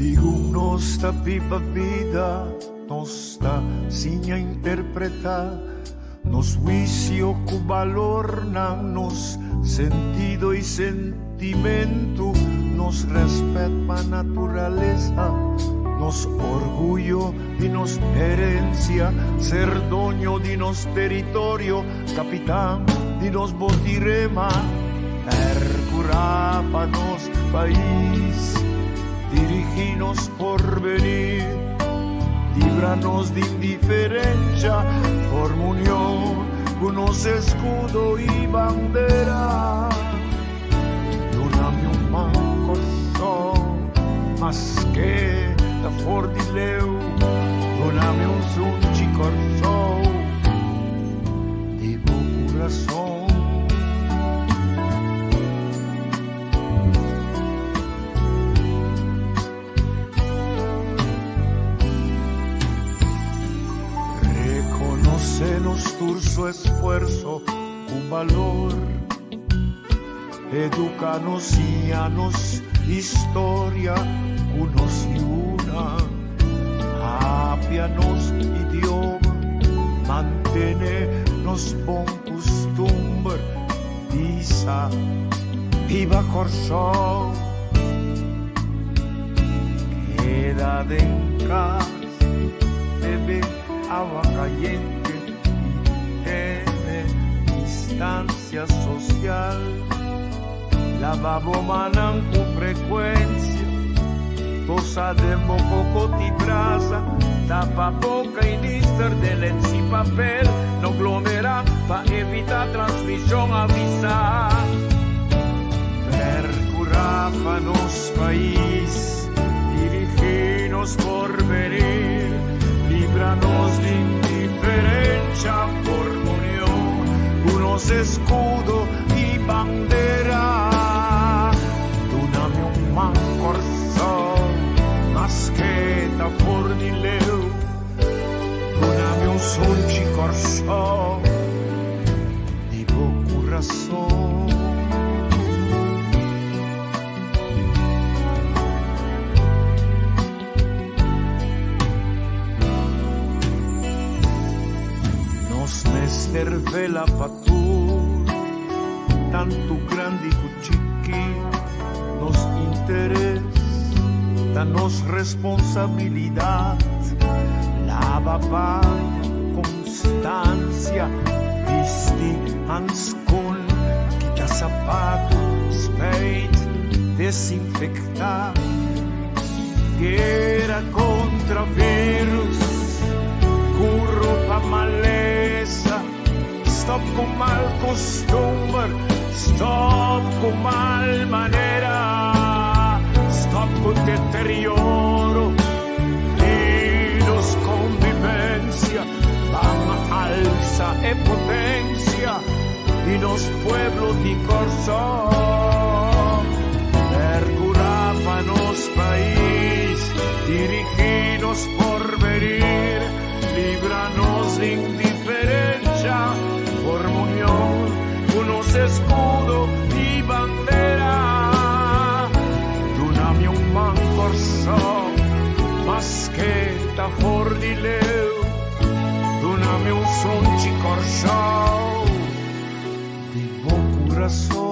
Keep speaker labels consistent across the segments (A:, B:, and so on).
A: Ligum nosta pipa vida, nosta sinha interpreta, nos juicio cu valor nan nos sentido y sentimento, nos respeto pa naturaleza, nos orgullo y nos herencia, ser dueño de nos territorio, capitán de nos botirema, percurar pa nos país, diriginos por venir, líbranos de indiferencia, forma unión, unos escudo y bandera, doname un manco sol, más que da for di leu, doname un sunci corso, y bu corazón. Su esfuerzo, un valor, educanos y anos, historia, unos y una, apianos idioma, mantenernos bon costumbre, visa, viva Corso, quédate en casa, bebe agua caliente, distancia social, lavabo manan con frecuencia, tosa de moco ti brasa, tapa boca y lister de lens y papel, no glomera pa evitar transmisión avisar. Percurar pa nos país, diriginos por venir, líbranos de indiferencia por unos escudo y bandera, doname un mancorso, más que da fornileu, doname un sonci corso, di bo corazón. Vela patur, tanto grande y chiqui, nos interés, danos responsabilidad, lava constancia, visti hanskun, quita zapatos, spade, desinfectar, guerra contra virus, curro pa maleza, stop con mal costumbre, stop con mal manera, stop con deterioro y los convivencia, van a alza e potencia y los pueblos de Corso, percurapanos país, diriginos por venir, líbranos de indiferencia, por unión, unos escudo y bandera, doname un mancorso, más que da for di leu, doname un sonci corso, di buon corazón.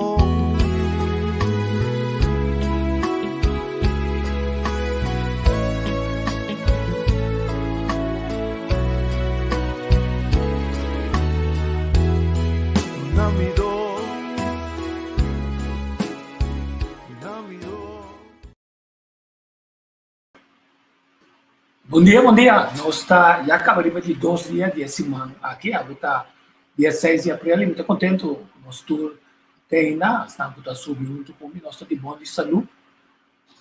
B: Bom dia. Nós já acabamos de 2 dias de semana aqui. Agora está dia 6 de abril. Muito contente. Nós tour tem estamos subindo com nós está de bom de saúde.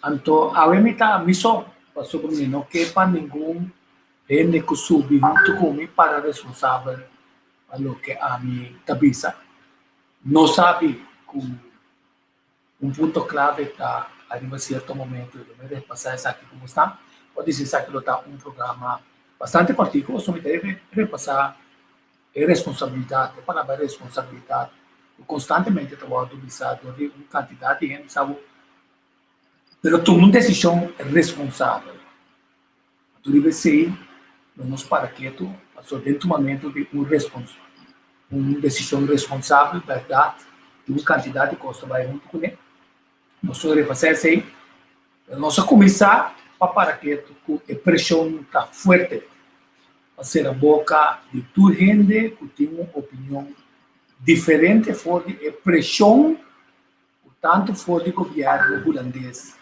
B: Então, a mim está missão para sobre mim não que para nenhum gente que subir junto comigo para responsável pelo que a mim tabisa. Não sabe com ponto clave está em um certo momento de passar isso aqui como está. Pode dizer que está programa bastante particular, só me deve repassar responsabilidade, para a responsabilidade. Constantemente trabalho utilizado de uma quantidade de gente, sabe, Pero toma uma decisão responsável. Tu deve ser, não para quieto, mas dentro do momento de uma decisão responsável, verdade, de uma quantidade de costa vai junto com ele. Nós só deve fazer assim, nós começar para quieto, com a pressão está forte, fazer a boca de toda gente que tem uma opinião diferente fora de pressão, tanto fora do governo holandês,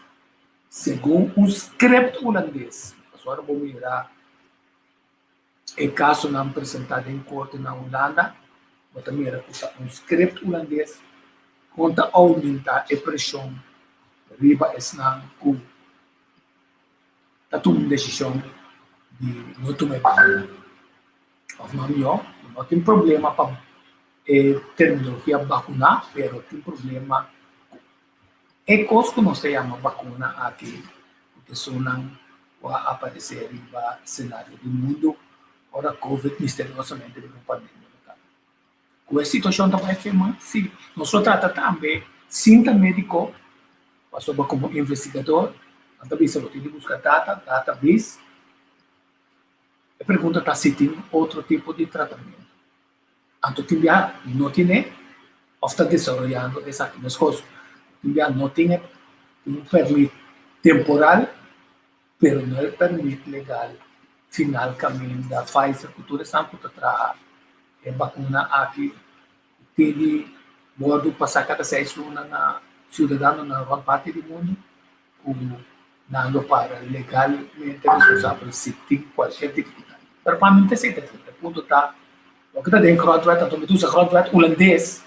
B: segundo um script holandês. Agora vamos mirar o caso não apresentado em corte na Holanda, mas também era um script holandês contra aumentar a pressão riba esnang com uma decisão de não tomar vacina. Não tem problema para a terminologia vacunar, mas tem problema é coisa que não se chama vacuna aqui, porque só não vai aparecer no cenário do mundo, ora Covid misteriosamente de uma pandemia. Com a situação da FMA, sim, nós tratamos também, cinta médico, passou como investigador, também se você busca database, a pergunta está se tem outro tipo de tratamento. Então, não tem, ou está desenvolvendo essas coisas. Não tem um permito temporal, mas não é permito legal final caminho da Pfizer, que toda essa para a vacuna aqui, tem modo passar cada 6 lunas na cidadão na grande parte do mundo, como dando para legalmente responsável se tem qualquer dificuldade. Mas para mim, tem o ponto está, o que está dentro do contrato, então, o contrato holandês,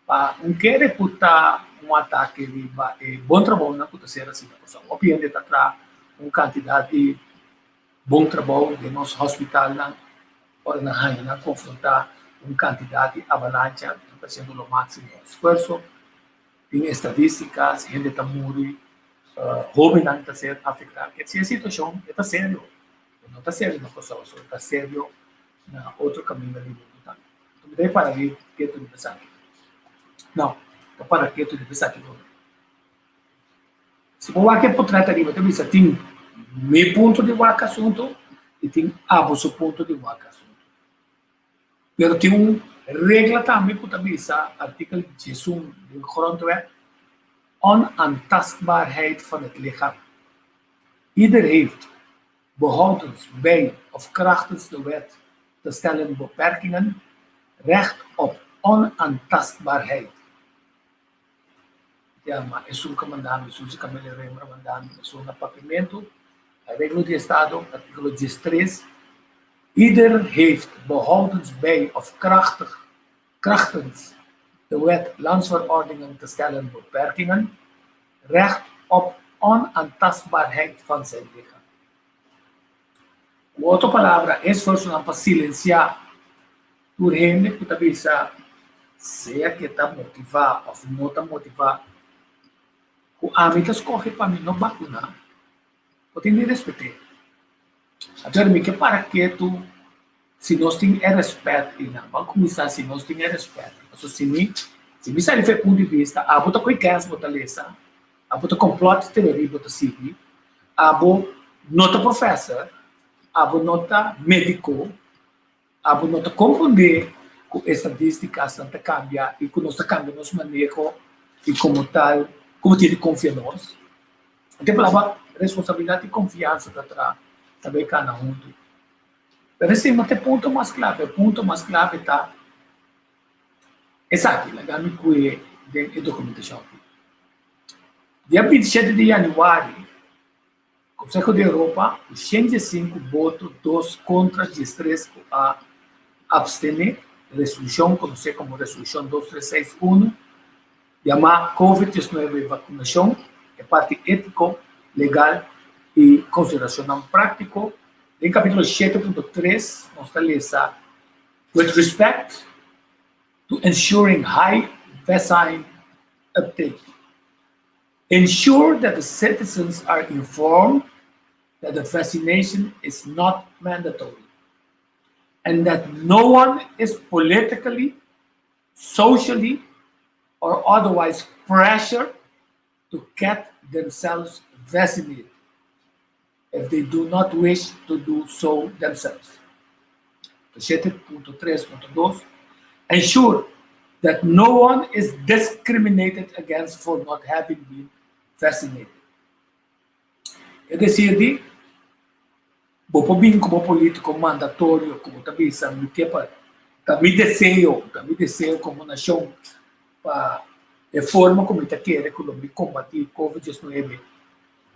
B: para não querer putar um ataque de bom trabalho na ser assim, obviamente está uma quantidade de bom trabalho de nosso hospital na hora na rainha confrontar uma quantidade de avalanche, fazendo o máximo esforço, tem estadísticas, gente está morrendo, jovens não está sendo afetados, que essa situação está sério, não está sério na coisa, está sério na outro caminho do mundo. Então, daí para ver que tu deve pensar aqui. Não, para que tu deve pensar aqui. Se for aqui por trás ali, você pensa, tem meu ponto de vaca assunto e tem seu ponto de vaca assunto. Mas tem uma regra também que você pensa, artikel 16 do grondwet, onaantastbaarheid van het lichaam. Ieder heeft, behoudens bij of krachtens de wet te stellen beperkingen, recht op onaantastbaarheid. Es un comandante, es un comandante, es un papimento, regla de Estado, artikel 13. Ieder heeft behoudens bij of krachtens de wet landsverordeningen te stellen beperkingen, recht op onaantastbaarheid van zijn lichaam. Outra palavra, esforço para silenciar por gente que também sabe, seja que está motivado ou não está motivado, o âmbito escorre para mim não vacunar, eu tenho que respeitar. Agora, me que para que tu, se nós temos respeito, e não, vamos começar se nós temos respeito. Então, se me sai de ponto de vista, a bota cuidado, bota lesa, a bota complot teoria, bota civil, a bota nota professor, a bota nota médico, a bota nota compreender com estadísticas, tanta cambia, e com nossa cambia, nosso manejo, e como tal, como ter confiança nós. Então, palavra responsabilidade e confiança também cada um. Mas assim, mas o ponto mais clave está exato, lá me cuide de documentação. Dia 27 de janeiro, o Conselho da Europa, 105 votos, 2 contra 13 a abstener, resolução conhecida como resolução 2361, chamada COVID-19 vacunação, é parte ético, legal e consideração prático. Em capítulo 7.3, nós está lendo, with respect to ensuring high vaccine uptake, ensure that the citizens are informed that the vaccination is not mandatory and that no one is politically, socially, or otherwise pressured to get themselves vaccinated if they do not wish to do so themselves. 7.3.2 Ensure that no one is discriminated against for not having been vaccinated. É decir, vou bem como político mandatório, como também sabe que para também desejo como nação para a forma como está querendo combater COVID-19.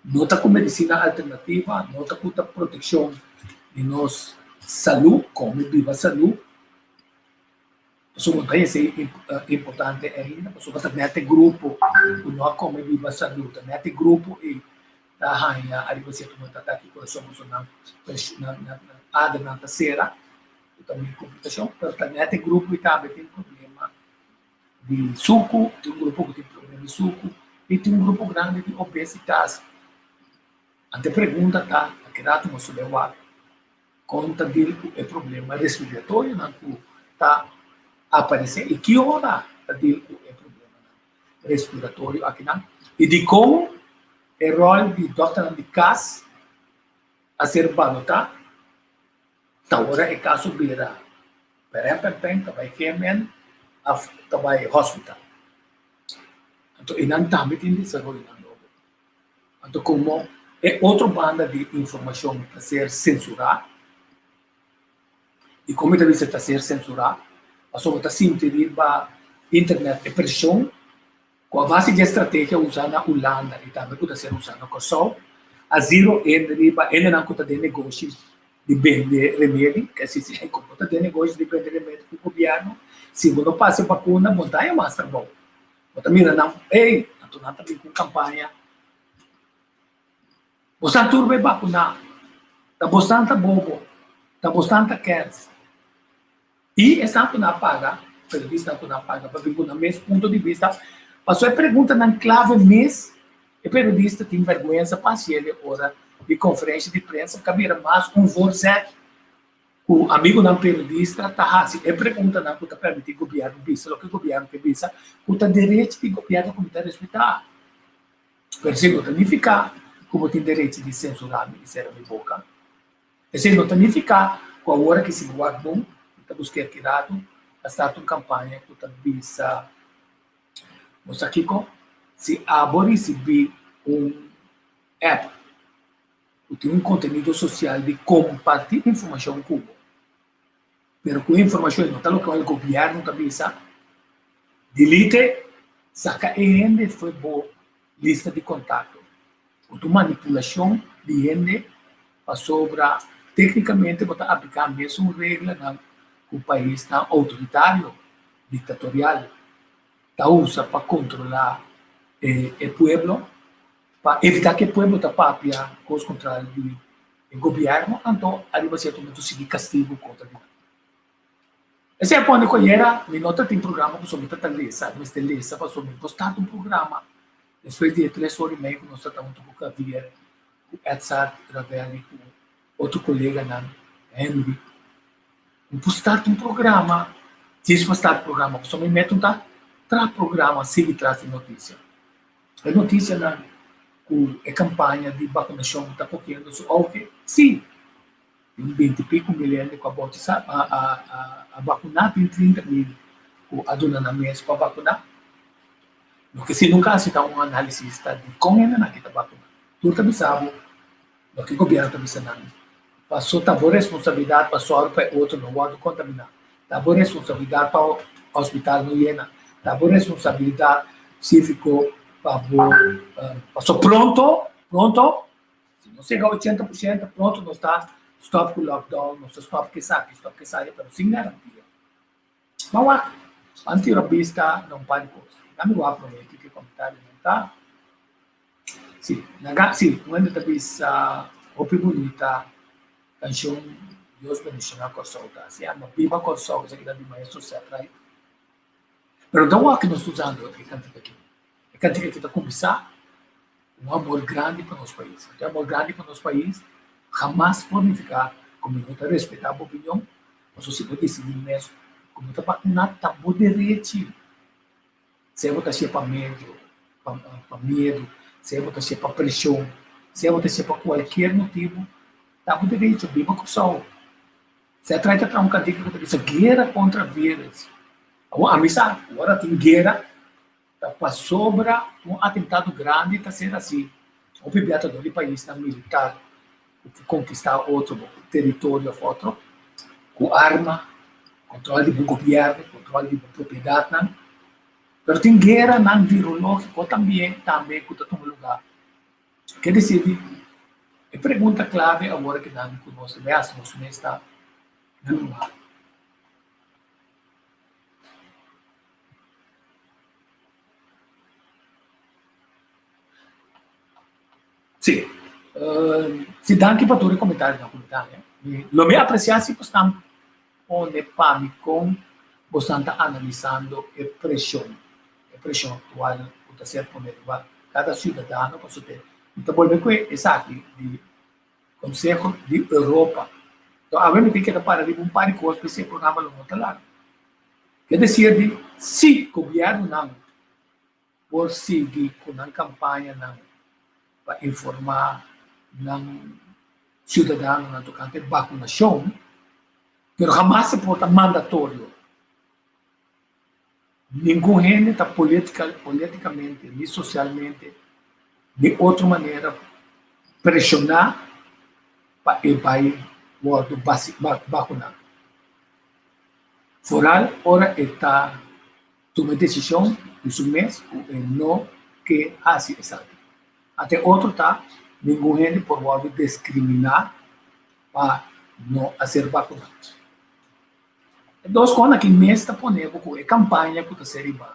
B: Não está com medicina alternativa, não está com proteção de nossa saúde, como viva saúde. Isso não é importante ainda, porque também tem grupo que não come viva saúde, também tem grupo e da rainha, arriba se tu não está aqui com a sua na terceira, também complicação, mas também tem grupo que também tem problema de suco, tem um grupo que tem problema de suco, e tem um grupo grande de obesidade. A pergunta está, que dá uma solução, conta dele é problema respiratório, não está aparecendo, e que hora dele é problema respiratório aqui não, e de como o rol de doutor de casa a ser balotado, agora é caso beira, perempem, vai queimar, vai hospital. Então, e não também tem desenvolvimento novo. Então, como é outra banda de informação a ser censurada, e como também está a ser censurada, a sua está se inserir para internet e pressão, com a base de estratégia usada na Holanda e também pode ser usada no Kosovo, a zero ainda não conta de negócio de vender remédio, que se é conta de negócio de vender remédio para o governo, se você passa a vacuna, montanha mais trabalho. Mas também não, então não também com campanha. Você não turbe vacunar, está bastante bobo, está bastante quentes. E essa não paga, periodista não paga, para vir com o mesmo ponto de vista. Passou a pergunta na clave mês, e o periodista tem vergonha para ser hora de conferência de imprensa, cabia mais conversar com o amigo não periodista, tá assim, e pergunta não que está permitindo o governo visa, o que o governo que visa, que está direito de governo como está respeitar. Por exemplo, não ficar como tem direito de censurar o Ministério da Boca. E se não ficar com a hora que se guarda bom, está buscando cuidado, está uma campanha que está visa. Mas aqui, se abrir receber app, que tem conteúdo social de compartilhar informação com o mas com informação não está local, o governo também sabe. Delete, saca ainda foi boa lista de contato. Outra manipulação de gente para sobrar, tecnicamente, você aplicar a mesma regra no país está autoritário, ditatorial. Usa para controlar o povo, para evitar que o povo tapapia com os contrários do governo, então, arriba certo momento, seguir castigo contra ele. Esse é quando eu era, me nota tem programa que sobre a lesa, mas tem lesa para sobre postar um programa. Depois de 3 horas e meia, nós estamos um pouco a ver o Edzard Ravelli, com outro colega, Henry. Postar um programa, se postar um programa, só me meto programa sigue traz de notícia. A notícia a campanha de vacinação está correndo, sim, tem 20 e pico milhões de cabotes a vacinar, tem 30 mil a dona na mesa para vacinar. No que se nunca se dá um análise de como é que está vacunando. Tudo também sabe, no que o governo também sabe. Passou a boa responsabilidade para para outro não pode contaminar. A boa responsabilidade para o hospital não llena. A boa responsabilidade se ficou passou pronto, se não chega a 80%, pronto, não está stop com o lockdown, não está stop que sai, mas sem garantia. Mas antirrabista não pode coisa. Kami o promete que comentário não está. Sim, não é também essa opi bonita canção Deus bendicionar com a solta. Se ama viva com a solta, que dá de maestro Serra. Pero não há que nós usando a cantiga aqui. A cantiga que está começar um amor grande para o nosso país. Um amor grande para o nosso país jamais pode ficar como não está respeitar a opinião, mas você pode decidir mesmo como está vacunado, está bom direito. Se eu está cheio para medo, se você para pressão, se você para qualquer motivo, está com direito, viva com pessoa. Se trata de um cantigo que diz guerra contra vírus. A missa agora tem guerra para sobra um atentado grande, está sendo assim. O pibiata do país militar que conquistar outro território outro, com arma, controle do governo, controle de propriedade, não? Mas tem guerra não virológica também que está tomando lugar. Quer dizer, a pergunta clave agora que nós conhecemos, nós está no lugar. Sim. Se dá aqui para todo comentário na comunidade. Lo me apreciar se você está onde para com você está analisando a pressão atual que está sendo por cada cidadão para você ter. Então, volver com essa aqui de Conselho de Europa. Então, a gente tem que para de um par de coisas para esse programa longo largo. Quer dizer, se o governo não por seguir com a campanha não para informar ng cidadão na tocante vacunação, pero jamás se porta mandatório. Nenhum gente está politicamente, nem socialmente, de outra maneira, pressionar para o país vacunar. Foral, ora está tomando decisão de um mês, não que assim exato. Até outro está, nenhum gente por modo de discriminar para não ser vacunado. Duas coisas que mês está ponendo com a campanha que está sendo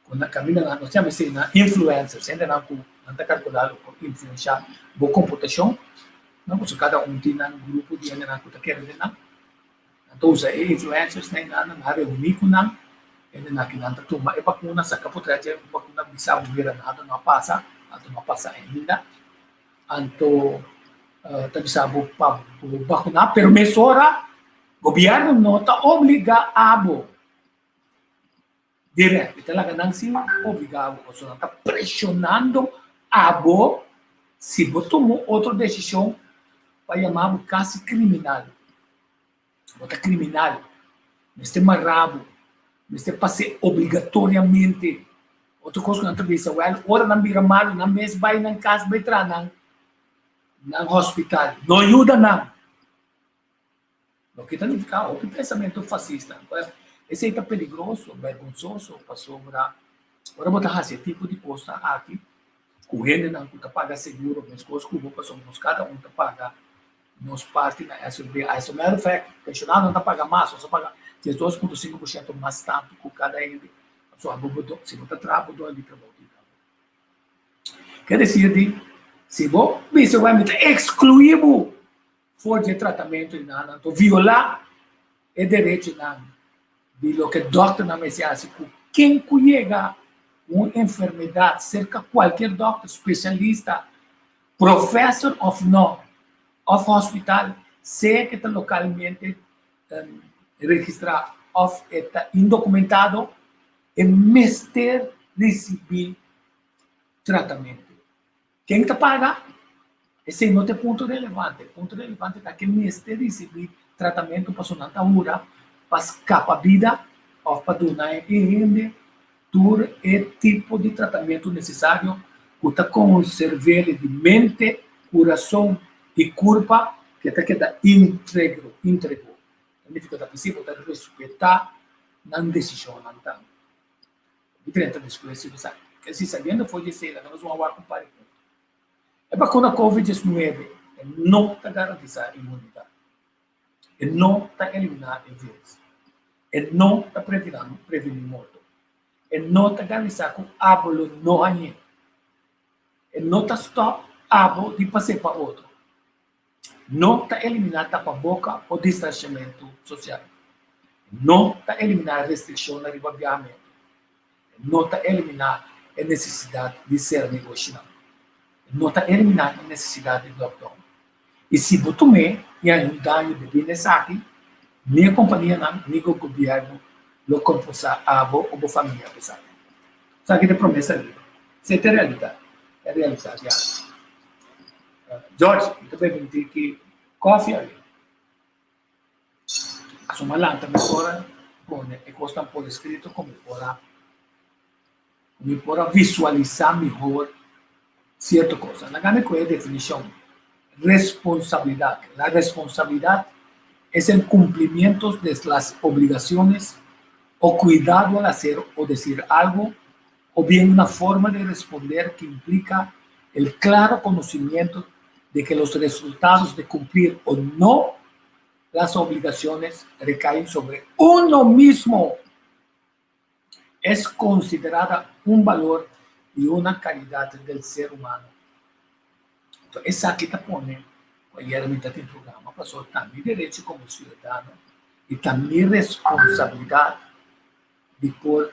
B: quando a caminha nós chamamos de influencers, ainda não está calculado por influenciar boa computação, não porque cada tem um grupo de ainda não está querendo não. Então os influencers ainda não reunir com não, ainda não que não está tomando a vacuna, saca por trás a vacuna bisa vira nada não passa ainda. Então está bisa vacunar, pero mesora o governo não está obrigado direto, talaga nang si obrigado, ou está pressionando se tomou outra decisão para chamar caso criminal. Bota criminal, neste marrabo, neste passe obrigatoriamente. Outra coisa que não está dizendo, ora não vira mal, não mesmo vai na casa, vai entrar no hospital. Não ajuda, não. Não que ficar o pensamento fascista. Esse é perigoso, vergonhoso para sobrar. Agora, botar esse tipo de coisa aqui, o gente não paga seguro, mas coisas que somos cada um paga nos parte na SB. A SML FEC, pensionado não está pagando mais, só paga 2,5% mais tanto que cada ele. Só se você trabalha ali para voltar. Quer dizer, se você vai excluir for de tratamento não violar o direito de lo que o doutor não me diz, quem chega uma enfermidade cerca qualquer doutor especialista, professor of hospital, sei que está localmente registrado, está indocumentado, é mestre receber tratamento. Quem está paga? Esse não é ponto relevante. O ponto relevante é que mestre receber tratamento para sua natura, para escapar a vida, ou para donar rende, todo o tipo de tratamento necessário que está conservar de mente, coração e corpo, que está queda íntegro. Significa que você pode respeitar na decisão, não está. Diferente da escolha, sabe? Que se sabendo foi dizer, nós vamos falar com o pai. É para quando a Covid-19 não está garantizar a imunidade, não está eliminar o vírus, não está prevenir morte, não está garantizar que o ábulo não ganhe, não está stop ábulo de passar para outro, não está eliminar tapa-boca ou distanciamento social, não está eliminar restrição no ribateamento, não está eliminar a necessidade de ser negociado. Não está eliminando a necessidade de lockdown. E se você me e há um dano de bem-estar, minha companhia não, nem o governo, não compulsa a ou a família pesada. Sabe que é promessa ali. Isso é realidade. é realizado já. Jorge, eu também vou dizer que coffee ali. A sua lanta me fora, e custa por escrito como para visualizar melhor certa coisa. Na grande coisa, definição, responsabilidad. La responsabilidad es el cumplimiento de las obligaciones o cuidado al hacer o decir algo, o bien una forma de responder que implica el claro conocimiento de que los resultados de cumplir o no las obligaciones recaen sobre uno mismo. Es considerada un valor y una calidad del ser humano. Entonces, esa aquí te pone, ayer me tem programa, passou também direito como cidadão e também responsabilidade de por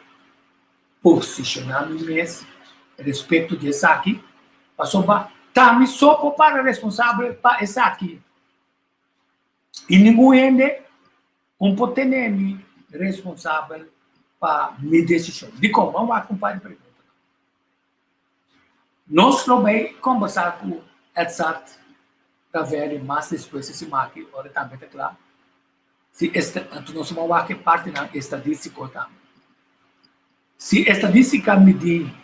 B: posicionar-me a respeito de essa aqui, passou também só para responsável para essa aqui. E ninguém é pode ter responsável para minha decisão. De como? Vamos acompanhar a pergunta. Nós vamos conversar com Edzard da velha, mas depois esse marque, agora também está claro. Se nós vamos ver que parte da estadística também. Se a estadística medir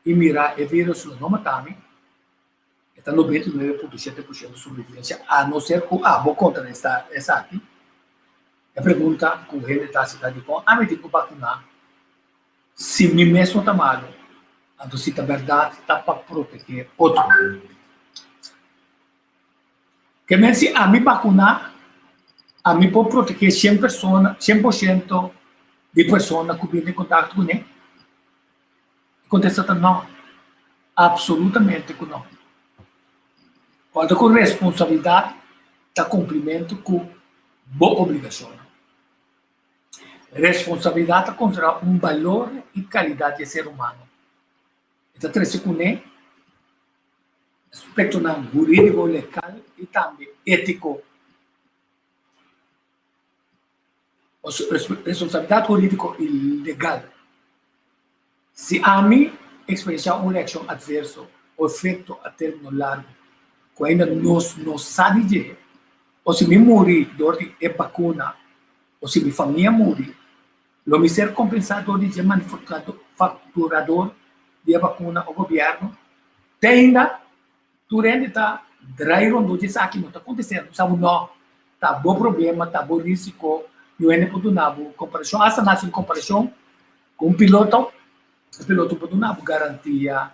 B: e mirar e ver o seu nome também, está 99,7% de sobrevivência, a não ser que vou contra essa aqui. A pergunta que o rei da cidade com me digo vacinar. Se me mesmo está mal, então se a verdade está para proteger outro. Que mesmo se a me vacinar, a me pode proteger 100% de pessoas que vêm em contato com ele. Contesta não. Absolutamente que não. Quando com responsabilidade, está cumprimento com boa obrigação. Responsabilidade está considerada um valor e qualidade de ser humano. Está trazendo com ele aspecto jurídico, legal e também ético. Responsabilidade jurídica e legal. Se a mim experienciar uma reação adversa ou efeito a término largo, que ainda não sabe de, ou se me morrer durante a vacuna, ou se minha família morrer, o me ser compensado de manufaturador de vacuna ou governo, ainda durante está drairon do aqui não está acontecendo, sabe não, tá bom problema, tá bom risco, e o ainda pode dar comparação, essa nasce em comparação com o piloto pode dar garantia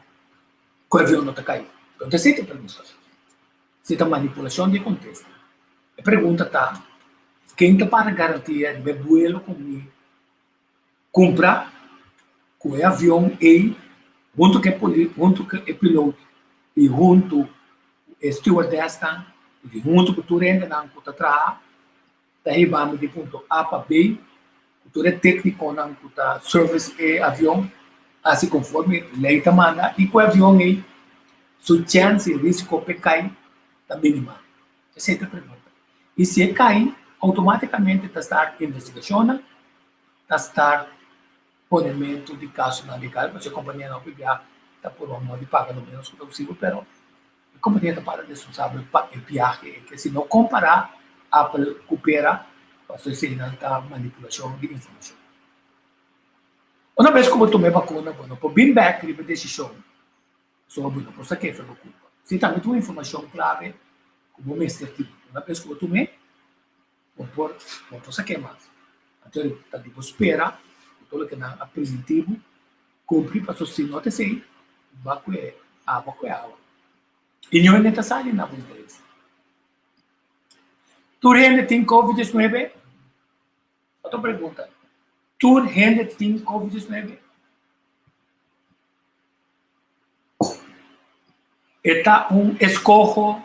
B: que o avião não está caindo. Então, você tem perguntas. Se tem manipulação de contexto. A pergunta está, quem está para garantia de voar comigo, comprar com o avião e junto com o piloto e junto a stewardess e junto com o turente não pode atrás, daí vamos de ponto A para B, o turente técnico não pode service e avião, assim conforme a lei está manda, e com o avião aí, sua chance de risco de cair está mínima. Essa é a pergunta. E se cair, automaticamente está investigação, está ponemento de caso na legal, porque a companhia não enviar, está por um modo de pagar no menos possível, mas a companhia está para responsável para enviar, que se não comparar, a Apple coopera para fazer a manipulação de informação. Uma vez que eu tomei vacuna, por bem back de decisão, sobre o que é culpa. Se também tem informação clara, como me certifico. Uma vez que eu tomei, vou pôr mais. Então, está tipo, espera, tudo que é positivo, cumprir para se não te sei, vai com água. E não é necessário na interesse. Tu ainda tem Covid-19? Outra pergunta. Tu ainda tem Covid-19? Está escorro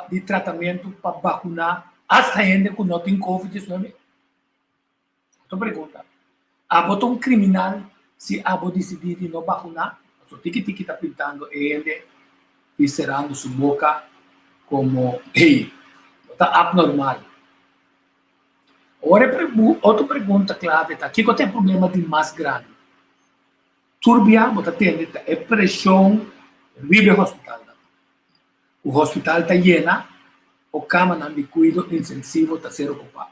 B: de tratamento para vacinar hasta ainda que não tem Covid-19? Outra pergunta. Botar um criminal se decidir de não vacinar? O tiki-tiki está pintando ele e cerrando sua boca como está abnormal. Outra pergunta clave está aqui que tem problema de mais grande. Turbia, você tem a pressão vive hospital. O hospital está llena, o cama de cuidado intensivo está ser ocupado.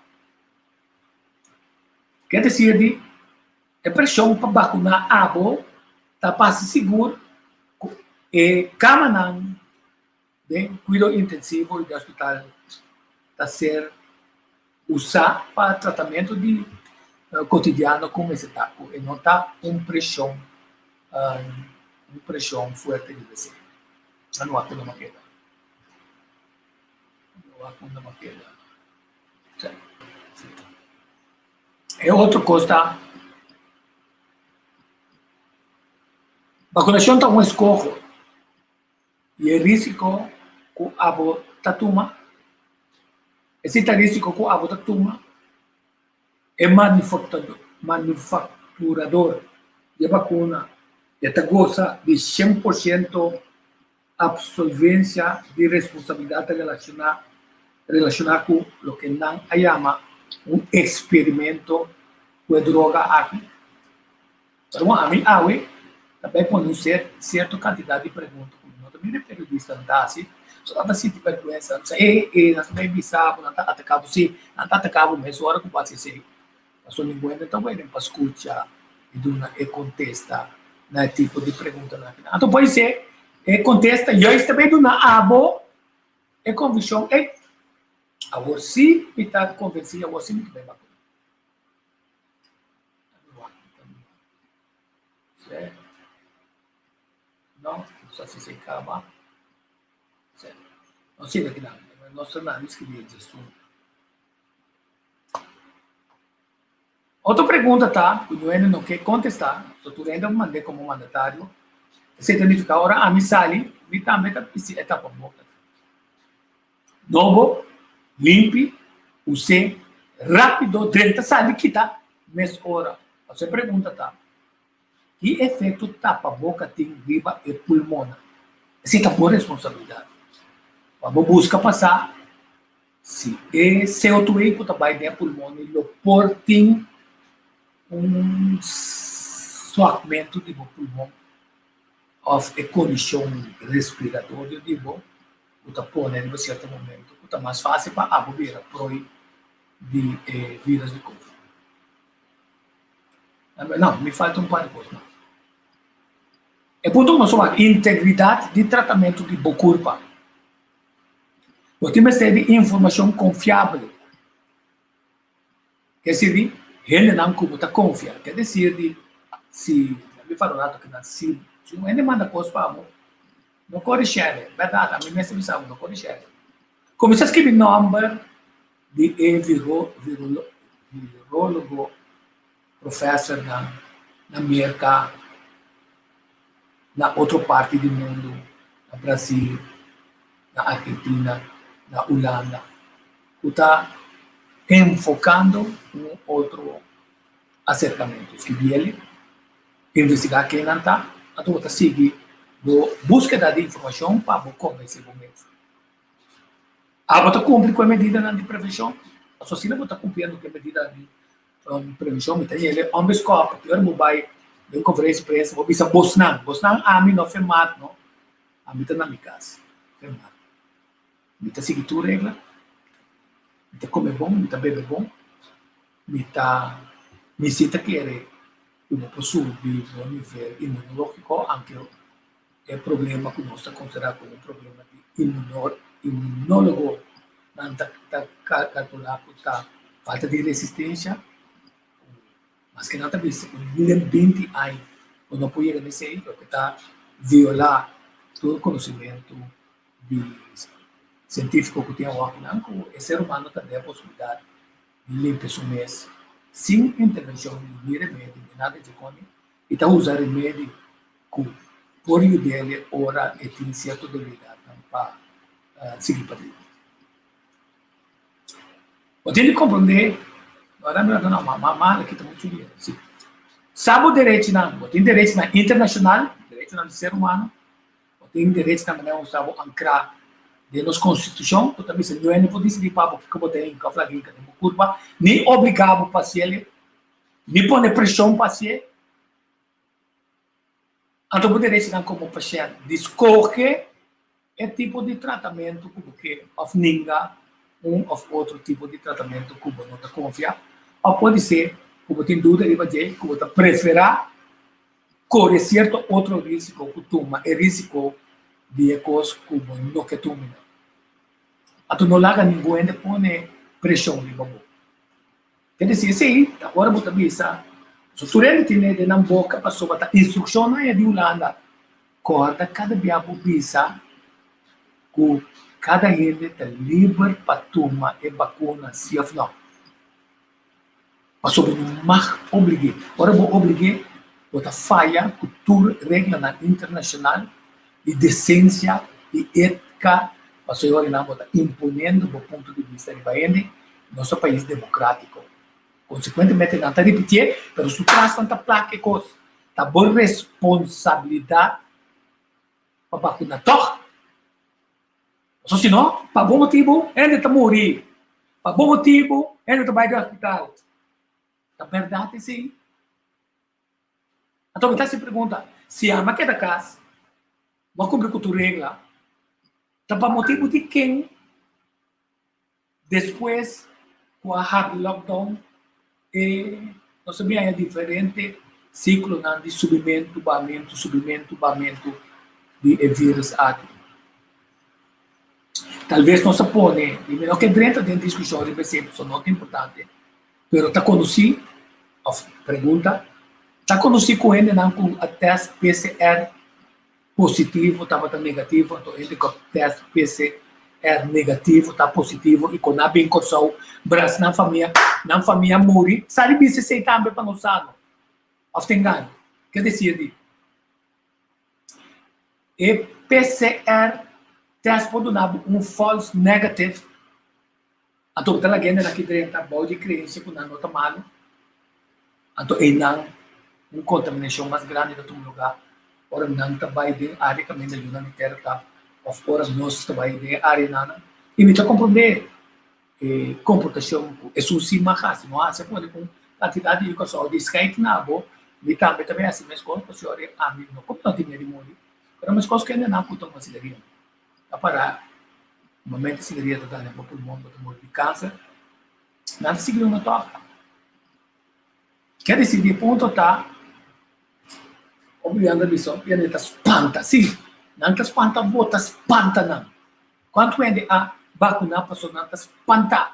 B: Quer dizer, a pressão para vacinar abo está passe seguro e cama de cuidado intensivo do hospital está ser usado para tratamento de cotidiano como esse taco e não está uma pressão forte de descer. Não há como maqueda. Não há como maqueda. É outra coisa. Vacunação está um escorro e é risco que a abo tatuma. Esse risco que a abo tatuma é manufaturador de vacuna e goza de 100% absolvência de responsabilidade relacionada com o que não chama experimento com droga aqui. Então, a mim, também pode ser certa quantidade de perguntas. Não também é periodista, não está assim. Só está assim de vergonha. Nós também bisamos, não está atacado, sim. Não está atacado, mas hora que pode ser. Passou ninguém, então vai para escutar e contesta no tipo de pergunta. Então, pode ser, contesta, eu estou bem do abo, é convicção, agora sim, me está convencido, agora sim, muito bem. Certo? Não sei se acaba. Certo? Não sei daqui nada, mas nós estamos escrevendo isso. Outra pergunta, tá? O Joana não quer contestar. Se tu ainda mandei como mandatário, se identificar agora, a mim sali, me também está etapa boca. Novo, limpe, use, rápido, dentro, sali, quita, mês hora. Você pergunta, tá? Que efeito tapa-boca tem riba e pulmona? Essa é a boa responsabilidade. Vamos buscar passar se é CO2 que trabalha dentro do pulmão e o portem soamento do pulmão of a condição respiratória de bom, o tapone em um certo momento, o mais fácil para abolir a proi de vírus de Covid. Não, me falta par de coisas. É ponto nós chamamos integridade de tratamento de bocurpa. Nós temos que ter informação confiável. Quer dizer, ele não como está confiar. Quer dizer, se me falaram que se ele manda coisa para mim, não corrige, verdade, a mim mesmo sabe, não corrige. Começa a escrever número de virólogo, professor na América, na outra parte do mundo, no Brasil, na Argentina, na Holanda, que está enfocando um outro acercamento. Escrevi ele, investigar quem não está, então está seguir a búsqueda de informação para convencer o mesmo. A está cumprir com a medida de prevenção, a sociedade está cumprindo com a medida de prevenção, então ele é scope, que eu vai de conferência de imprensa, vou pensar Bosnan, a mim não firmado, não, a mim está na minha casa, firmado. A mim está seguindo tudo regra, me está comer bom, me está beber bom, me sinta que ele não possui um nível imunológico, aunque é problema que nós estamos considerando como um problema de imunólogo, não está calculado por falta de resistência, mas que não está visto, em 20 anos, quando não pode reconhecer, porque está violar todo o conhecimento científico que tem aqui, o ser humano tem a possibilidade de limpar seu mês sem intervenção de remédio, de nada de come, e está usando remédio que por dele, ora, e tem certa debilidade para seguir para dentro. Eu tenho que compreender. Agora não, mamãe aqui está muito dinheiro. Sabe o direito não? Tem direito na internacional, direito no ser humano. Tem direito também não sabe ancrar de nossa constituição. Eu também sei não é por decidir para que como tem que falar que tem curva, nem obrigar o paciente, nem pôr pressão paciente. Então, poderia ensinar como paciente de escolher o tipo de tratamento que of ninga ou outro tipo de tratamento que não está confiar. Ou pode ser, como tem dúvida, que você preferir correr certo outro risco que toma, é risco de coisas que não quer tomar. Então, não larga ninguém de pôr pressão de babu. Quer dizer, sim, agora você bisa, se o turente tem na boca, passou para instrução na de Holanda, corda cada biabo bisa, que cada gente está livre para tomar a vacuna, se ou não. Mas sobre não mais obrigue. Agora vou obrigar, você falha com toda regra internacional de decência e ética, mas agora não está imponendo do ponto de vista de país, nosso país democrático. Consequentemente, não está repetindo, mas se traz tanta placa e coisa, está boa responsabilidade para vacinar todos. Só se não, para bom motivo, ele está morrer. Para bom motivo, ele está vai ao hospital. A verdade é sim. Então, você se pergunta, se a máquina da casa vai cumprir com a regra, está para motivo de quem, depois, com a hard lockdown, nós sabemos é diferente ciclo de subimento, baimento de vírus aqui. Talvez não se pode, e melhor que dentro da discussão, de exemplo, isso não é importante. Mas está conhecido, a pergunta, está conhecido com ele não com a teste PCR positivo, estava negativo, então ele com teste PCR negativo, está positivo, e quando há bem coçou, braço na família morre, sabe bem se sei também para nós sabe. Aftengan, quer dizer, e PCR teste pode dar false negative, então está lá dentro aqui dentro, a boa de crença que não está mal, então é não contaminação mais grande do lugar, ora não está bem de área que ainda ajuda na terra, tá, ora nós está bem de área nana, e me está compreender comportação, é suci mas não há, se pode com quantidade de coisas de skate na boa, me também assim, mas coisas que o senhor é amigo, não como não tem medo de morrer, mas coisas que ainda não putam considerar. Para o momento que se diria que está para o mundo de câncer, nada seguiu na toca. Quer dizer, de ponto está obrigando a visão, e ele está espanta, sim, não está espanta, bota espanta não. Quanto é a vacuna, passou não está espanta.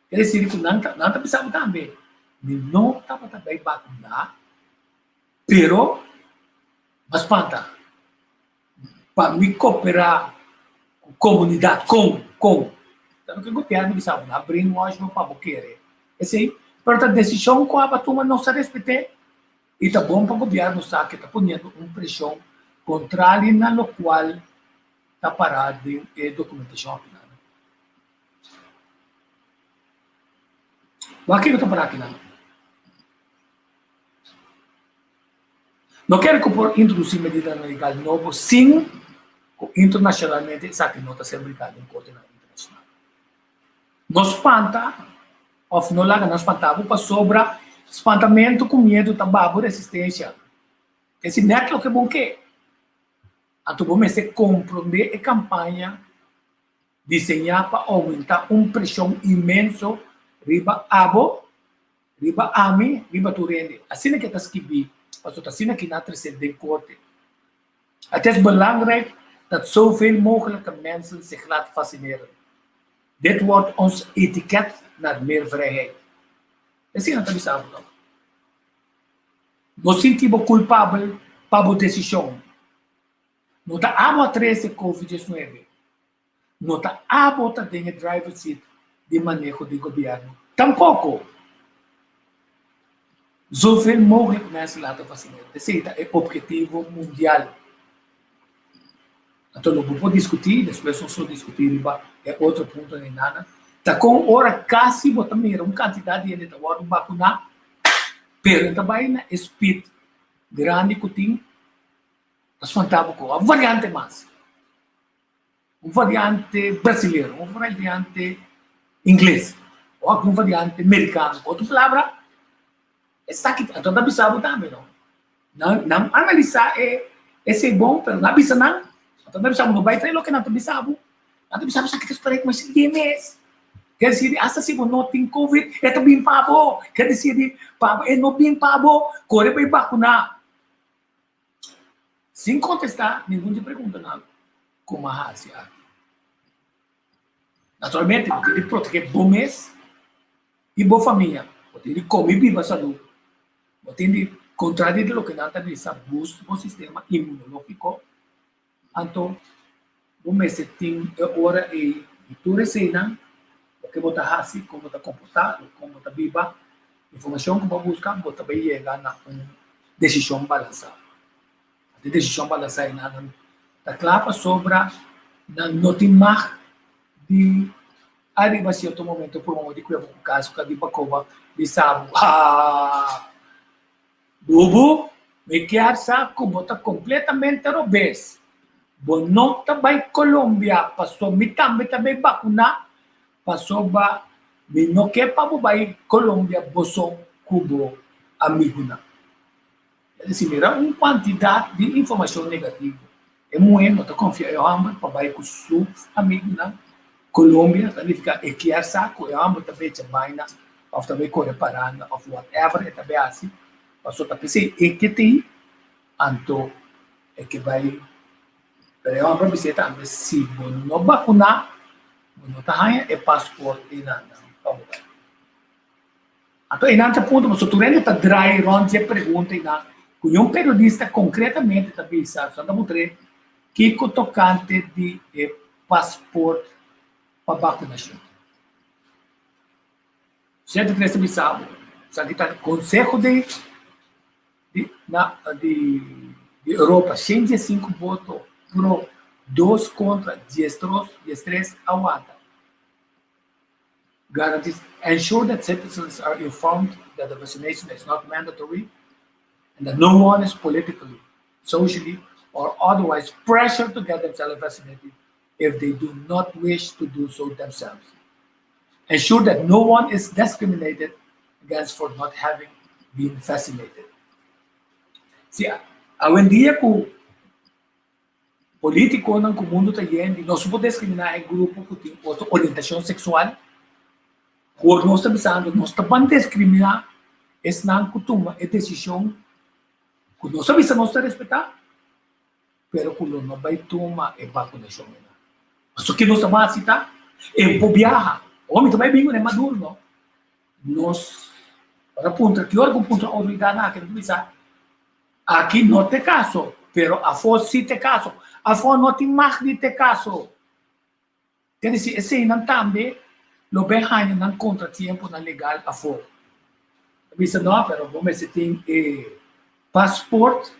B: Quer dizer, que não está pensando também, não estava também vacunar, mas espanta. Para me cooperar com a comunidade, com. Então, o que o governo diz, abrir um ótimo para o querer. Assim, mas a decisão que a turma não se respeita, e está bom para o governo, sabe, que está ponendo uma pressão contrária na qual está parada de documentação. O que eu estou parado aqui, não? Não quero que introduzir medida legal nova, sim, internacionalmente, isso aqui não está sendo aplicado em corte internacional. Nos espanta, ou não larga, nos espantava para sobra espantamento com medo, tabaco, resistência. Esse não é aquilo que é bom que. Então, vamos compreender a campanha desenhar para aumentar uma pressão imensa riba abo, riba ami, riba turende. Assim que está escrito, assim que não precisa de corte. Het is belangrijk dat zoveel mogelijke mensen zich laten vaccineren. Dit wordt ons etiket naar meer vrijheid. Assim não está me nos sentimos culpáveis para a decisão. Não está atrás de Covid-19. Não está atrás de driver seat de manejo do governo. Tampouco. Zoveel mogelijk mensen laten vaccineren. Esse é o objetivo mundial. Então, não vou discutir, depois eu só discutir, é outro ponto de nada. Está com hora quase, botar uma quantidade de gente agora vacinar, pero também na speed grande que tem, nós faltava com a variante mais. Uma variante brasileira, uma variante inglês, ou uma variante americana. Outra palavra, essa aqui, então, está bisado também, não? Não analisar esse é bom, pero não bisa não. Então não bisa não vai ter lo que não bisa bu. Não bisa sakit esperar com esse mês. Quer dizer, essa se não tem covid, é também pabo. Quer dizer, pabo é não bem pabo, corre para vacinar. Sem contestar, ninguém te pergunta nada. Como a raça. Naturalmente, você tem que proteger bom mês e boa família. Você tem que comer viva saúde. Você tem que contradizer o que não está dizendo, buscar o sistema imunológico. Então, bom mês tem hora e tu recena, o que você faz, como você comportar, como você viva, informação que você busca, você vai chegar a uma decisão balançada. A decisão balançada está clara sobre não tem mais de arriba a certo momento, por um caso que de Bacoba, de Sabo, Bubu, me quer como está completamente obeso. Bom, não vai Colômbia, passou me também vacinar, passou ba, me não quer para vai Colômbia, bolsão, cubo, amigo na. É assim, era uma quantidade de informação negativa. É muito, não está confiando, eu amo para vai com o seu amigo na. Colômbia, significa que é saco, eu amo também a vaina, ou também correr parando, ou whatever, é também assim. Passou a pensar, que tem, então, é que vai, eu amo para você também, se não vacinar, não está é passaporte e nada. Então, em outro ponto, mas o turno está dry, onde a pergunta, com um periodista concretamente também sabe, só da mulher, que o tocante de passaporte para vacinação. Gente que me sabe, sabe que o Conselho de Europa, 105 votos pro 2 contra 13 aguanta. Guarantees ensure that citizens are informed that the vaccination is not mandatory and that no one is politically, socially, or otherwise pressured to get themselves vaccinated if they do not wish to do so themselves. Ensure that no one is discriminated against for not having been vaccinated. Se hoje em dia, o político no mundo está indo, não se pode discriminar em grupo que tem outra orientação sexual, ou nós estamos pensando, nós estamos discriminar, esse não costuma, é decisão que nós sabemos que nós estamos respeitar, mas que não vai tomar é vacunação. Mas o que nós estamos a citar é para viajar. O homem também bem, é maduro, não? Nós, para ponto, que hora que ponto a obrigar na que pensar, aqui não tem caso, pero a fora sim tem caso, a fora não tem mais de ter caso. Quer dizer, esse não também, lo bem ainda não contratempo na legal a fora. Pensa não, pero vamos se tem passaporte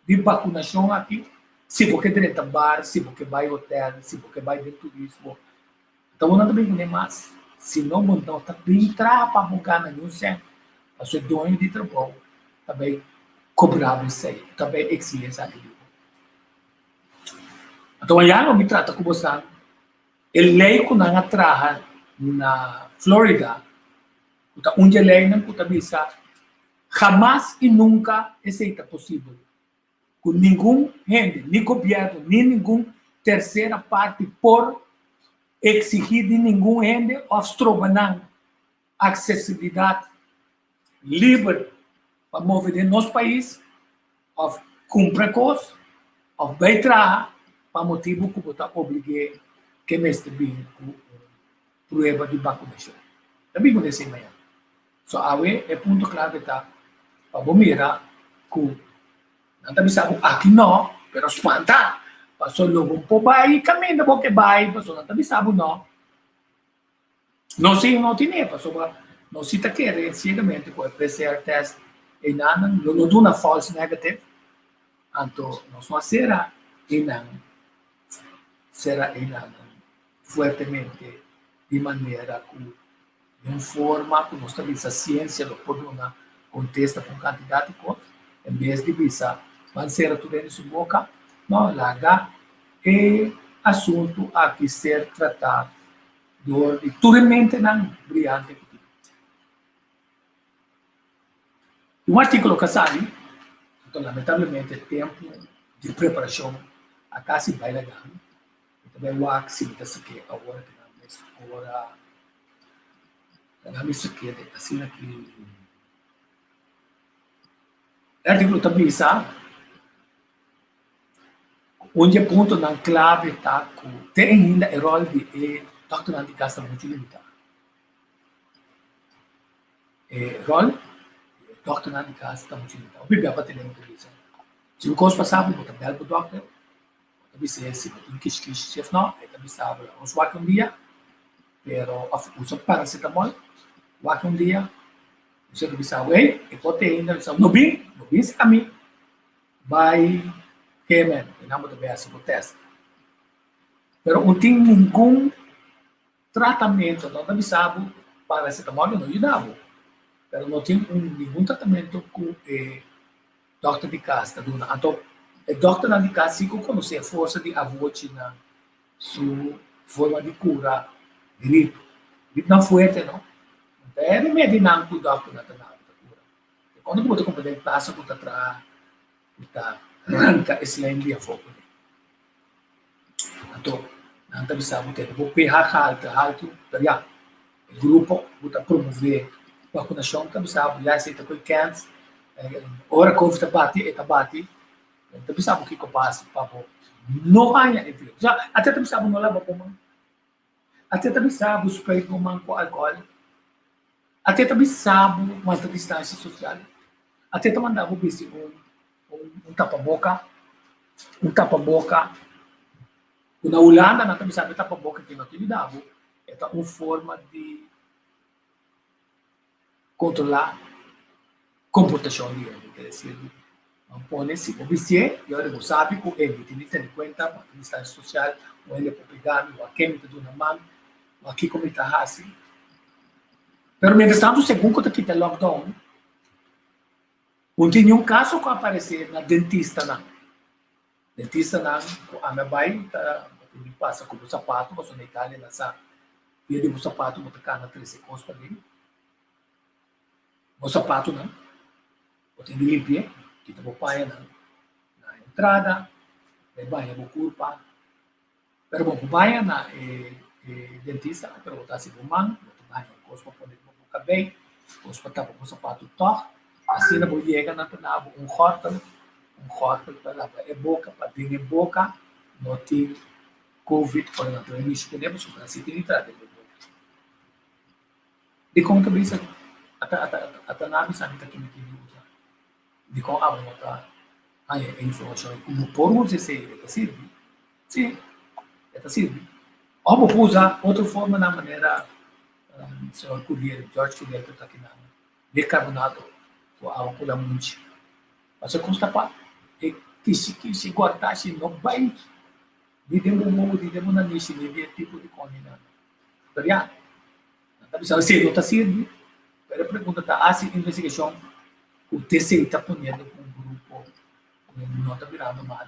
B: de vacunação aqui. Se você direito a bar, se você vai ao hotel, se você vai de turismo. Então, não também nem mais. Se não, não está bem para pagar na nenhum centro. Mas o dono de trabalho também cobrava isso aí. Também exigia essa aqui. Então, aí não me trata com você. Ele lei que não trabalha na Flórida, onde a lei não pode avisar, jamais e nunca isso é possível. Com nenhum gente, nem governo, nem nenhuma terceira parte por exigir de nenhum gente a acessibilidade livre para mover em nosso país, cumprir coisas, vai trabalhar para motivo que você obrigue que mestre bem prova de vacunação. Também com esse manhã. So, é ponto claro que está para mirar que não bisa aqui não, pero espanta. Passou logo po vai caminho porque vai, passou não bisa não. Não sei não tinha, passou não se tá querendo cegamente com PCR test e nada, não dá uma false negative. Então, não será e não fortemente de maneira que informa que nós temos a ciência do pode uma contesta com quantidade de coisas, em vez de bisa vai ser tudo em sua boca, não larga é assunto a que ser tratado duramente não brilhante. Um artigo que sai, então, lamentavelmente, tempo de preparação a casa vai legal. Também o axi, que agora que agora isso que assim aqui artigo também sabe onde ponto na clave tá com tem ainda o rol de doctorante de casa muito limitado rol doctorante de casa está muito limitado o bebê para ter muito isso se o curso passado eu também para o doctor também se tem que chef não também sabe os vai um dia pero usa paracetamol vai um dia você também sabe e pode ainda no bem se caminho vai queimar e não pode ver esse teste pero não tem nenhum tratamento não também sabe paracetamol não ajudava pero não tem nenhum tratamento com doctor de casa então o doctor de casa se conhece a força de avô na sua forma de cura gripe não forte não é remédio não que o doctor não tem nada cura quando você compreende passa por trás está arranca esse lembro de fogo então não tem sabe ter o pH alto já o grupo está promover vacunação também sabe já se está com câncer ora COVID está bate também sabe o que eu passo para não há efeito até também sabe não leva para até também sabe o spray com álcool até também sabe manter distância social até também mandava um tapa-boca na Holanda não também sabe tapa-boca que não tem dado é uma forma de controlar comportação de ele quer dizer não pode se observar e agora você sabe que ele tem que ter em conta a distância social ou ele pode pegar o químico de uma mão ou aqui como está assim pero mientras tanto segundo que está lockdown não tem nenhum caso que aparecer na dentista não a minha mãe passa com o sapato você na Itália nessa via de um sapato muito caro 13 costas para ele o sapato não você tem que limpar que tá pai na entrada vai a curva pero bom vai na dentista pero botar se mão vai a costa para poder bocar bem costa tá com o sapato toque assim na boiega na tanabo um hotel para lá boca para ter boca não tem covid por exemplo isso que devemos assim tem entrada de como que bisa até nabi sabe que me usa de como a nota a informação como por você se sim serve ou vou usar outra forma na maneira se eu colher George Cuvier que está aqui na bicarbonato ou álcool amônio mas custa para que se guardar se não vai de demo na niche de tipo de combinado variado tapi se não está sendo pero a pergunta está assim investigação o TCI está ponendo com um grupo não está virando mal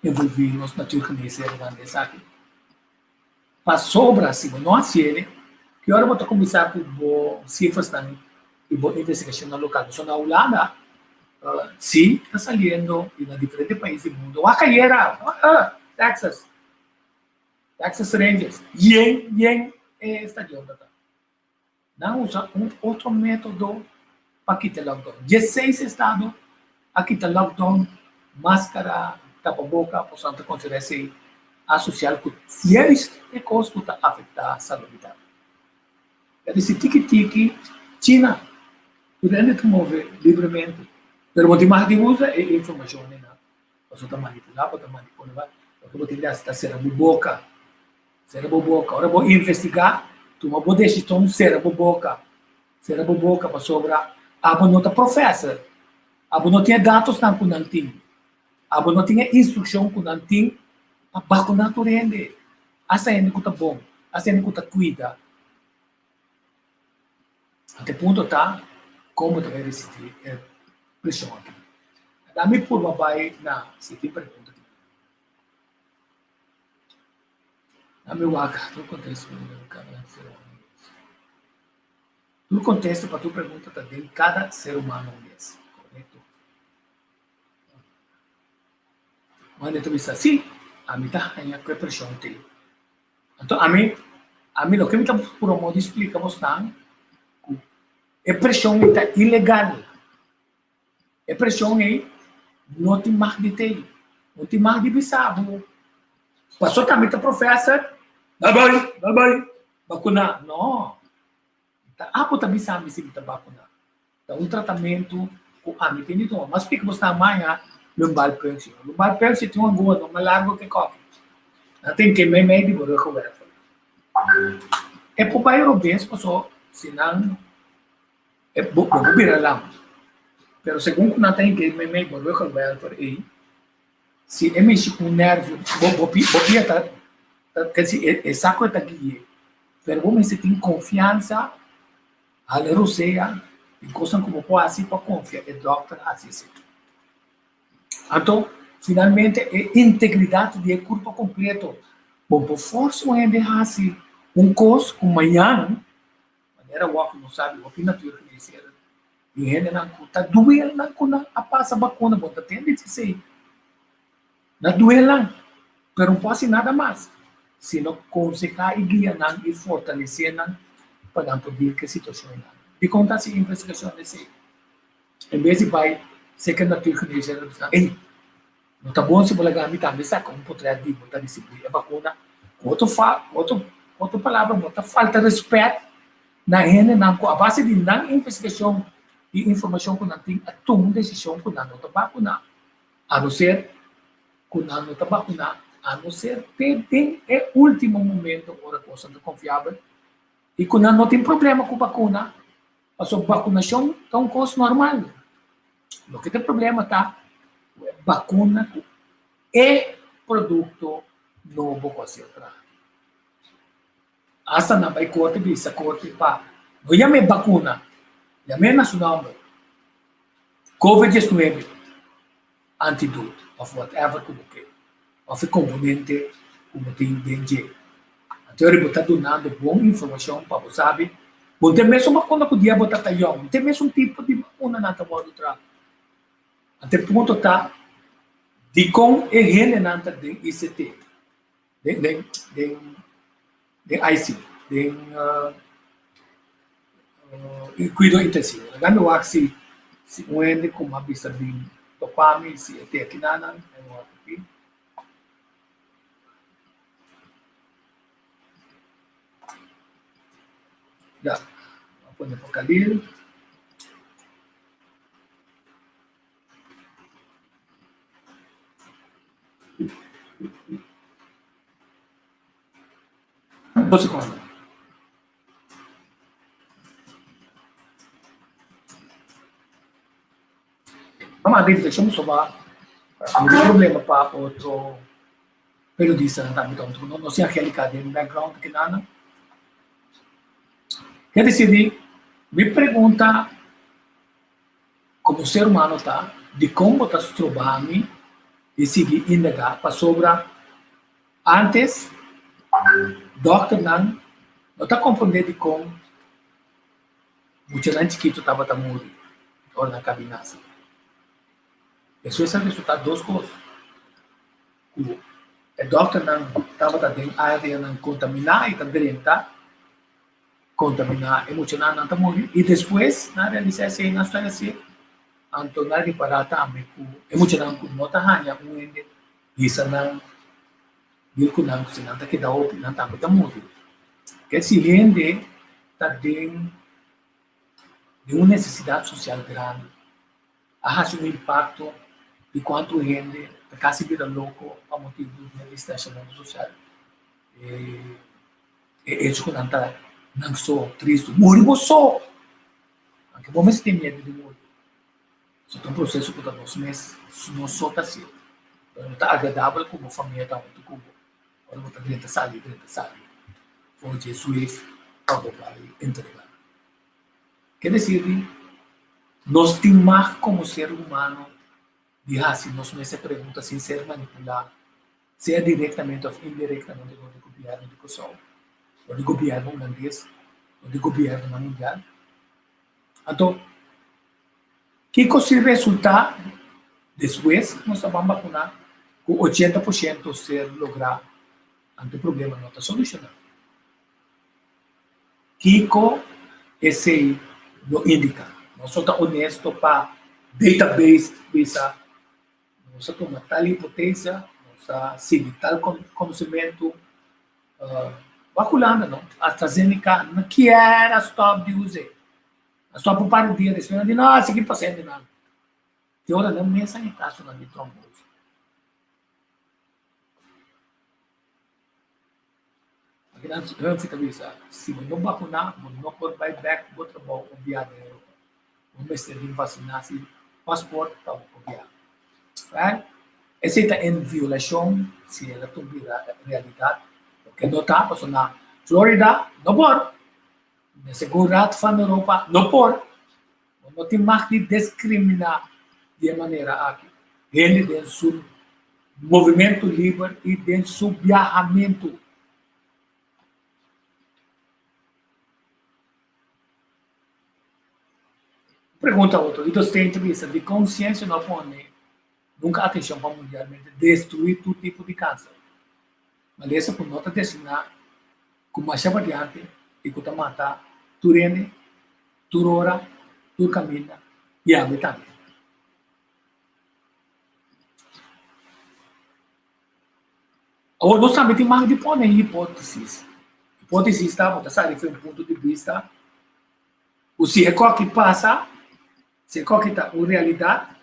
B: envolvidos na turquense irlandesa aqui passou o Brasil não assim ele que hora vou começar com cifras também e boa investigação na local só na Holanda sim está saindo e na diferentes países do mundo Texas Rangers yen estadio não usa outro método para quitar lockdown 16 estados aqui está lockdown máscara tapa-boca portanto considera-se associado com séries de custos que afetar a saúde quer dizer tiki-tiki China podendo mover livremente pero o que mais de usa é informação né você está manipulando pode manipular porque você está sendo boca agora vou investigar toma boa decisão cérebro boca para sobrar não está professor não tinha dados não com nantim não tinha instrução com nantim para vacinar o rende assim que está bom assim que está cuida até ponto está como vai resistir pressão aqui dá-me por babai na se tem pergunta dá-me o aca não acontece com o cara Tu contesta para tu pergunta também, cada ser humano é correto? Mas ele diz assim, a mim tá ganha que pressão tem. Então, a mim, o que me está por um modo explica, bastante, a pressão está ilegal. A pressão é, não te mais de ter, não te mais de bisabo. Passou também a professor, bye, vacuna. Não. Ako tabi sa amin si vacuna. Um tratamento com a mim tem então, mas fica você também a lumbar puncture. Lumbar puncture tem uma boa, não largo que coque. Tem que me médico por recuperar. É por pai europeu passou, senão é bom virar lá. Pero segundo não tem que me médico por recuperar aí. Se é mexer com nervo, vou quer dizer, é saco de guia. Pero vou me sentir confiança, a Rússia, e coisas como pode assim para confiar, é doctor assim. Então, finalmente, é integridade do corpo completo. Bom, por força, a gente assim, coisa com manhã, maneira que não sabe, o que na teoria que dizer, e a gente não está doendo, não a passa vacuna, bom, tem de dizer. Não doendo, mas não pode nada mais. Se não conseguir guiar e fortalecer, para não poder que a situação é. E conta assim, a investigação desse. Em vez de vai, sei que na teoria que dizer, ei, não está bom se você gamit também, sabe como poder de botar disciplina, vacuna. Outra palavra, botar falta de respeito na gente, a base de não investigação e informação que não tem, a tomar decisão que não está vacuna. A não ser que não está vacuna, a não ser que tem o último momento, hora coisa não confiável, e que não tem problema com vacuna, a sua vacunação é uma coisa normal. O que tem problema está vacuna é produto novo com a outra. Hasta na vai corte bisa corte pa. No llame vacuna, llame na su nome. COVID-19 antidote of whatever como que. Of componente como tem dengue. Então ele está dando boa informação para você saber. Bom, tem mesmo vacuna que o dia botar tayong. Tem mesmo tipo de vacuna na tua outra. Até ponto tá de com e rene nanta de ICT. De IC, de cuidado intensivo. Agora eu acho se o ende com uma bisa bem topami, se até aqui nana, eu acho aqui. Já, vou pôr para Calil. Dos segundos. Vamos a reflexão sobre o problema para outro periodista não se angélica de background que nada. Quer dizer, me pergunta como ser humano tá, de como está se trabalhando e seguir indagar para sobre antes doctor não está compreendendo com muito antes que tu estava a morrer ou na cabina. Isso é o resultado de duas coisas. O doctor não estava dentro área não contaminar e também tá contaminar emocional não está morrer e depois na realização na história assim então na reparar também o emocional não está ganha isso não ele que não se não que dá o não está muito morrer que se rende está dentro de uma necessidade social grande há um impacto de quanto rende a casa vira louco a motivo do distanciamento social e isso que não está não sou triste morremos só porque bom mas tem medo de morrer isso é um processo que está 2 meses não só está assim não está agradável como a família está muito como agora vou estar dentro sabe foi Jesus para entregar quer dizer nós temos como ser humano de assim nós me se pergunta sem ser manipulado seja diretamente ou indiretamente do governo de Kosovo ou do governo holandês ou do governo mundial Então, que se resulta depois, nós vamos vacunar com 80% ser lograr ante o problema não está solucionado. Kiko, esse lo indica. Nós somos honesto para database, visa, nós toma tal hipótese, nós seguir tal conhecimento, vacunando, não? AstraZeneca não quer stop de uso. Só por par de dias, de não, seguir passando nada. Tem hora não mesmo em caso de trombose. Aqui não fica avisado. Se não vacinar, não pode vai back para outro bom viagem na Europa. Vamos ter de vacinar se passaporte para o viagem. Right? Essa é em violação se ela também realidade. Porque não está passando na Flórida, não pode. Na segurança da Europa, não pode. Não tem mais de discriminar de maneira aqui. Ele dentro do seu movimento livre e dentro do seu viajamento. Pergunta outra. E dos tem entrevista de consciência não põe nunca atenção para mundialmente destruir todo tipo de câncer. Mas essa por nota destinar com mais variante e que mata tu rene, tu ora, tu caminha e a também. Ou nós também temos mais de pôr em hipóteses. Hipóteses está, você sabe, foi um ponto de vista. O se é qual que passa, se é qual que está a realidade,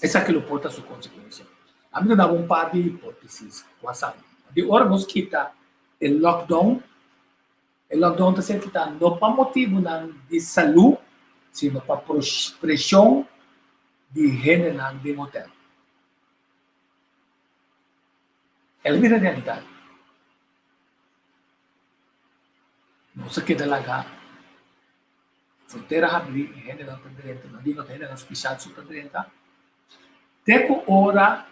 B: essa que pode ter sua consequência. A mim dá um par de hipóteses, de hora nós quita o lockdown está sendo quitado não para motivo de saúde, sino para pressão de higiene de hotel. É a realidade. Não se queda lá. Fronteira abrir, higiene não está direito, não digo que não especial está direito. Teco ora,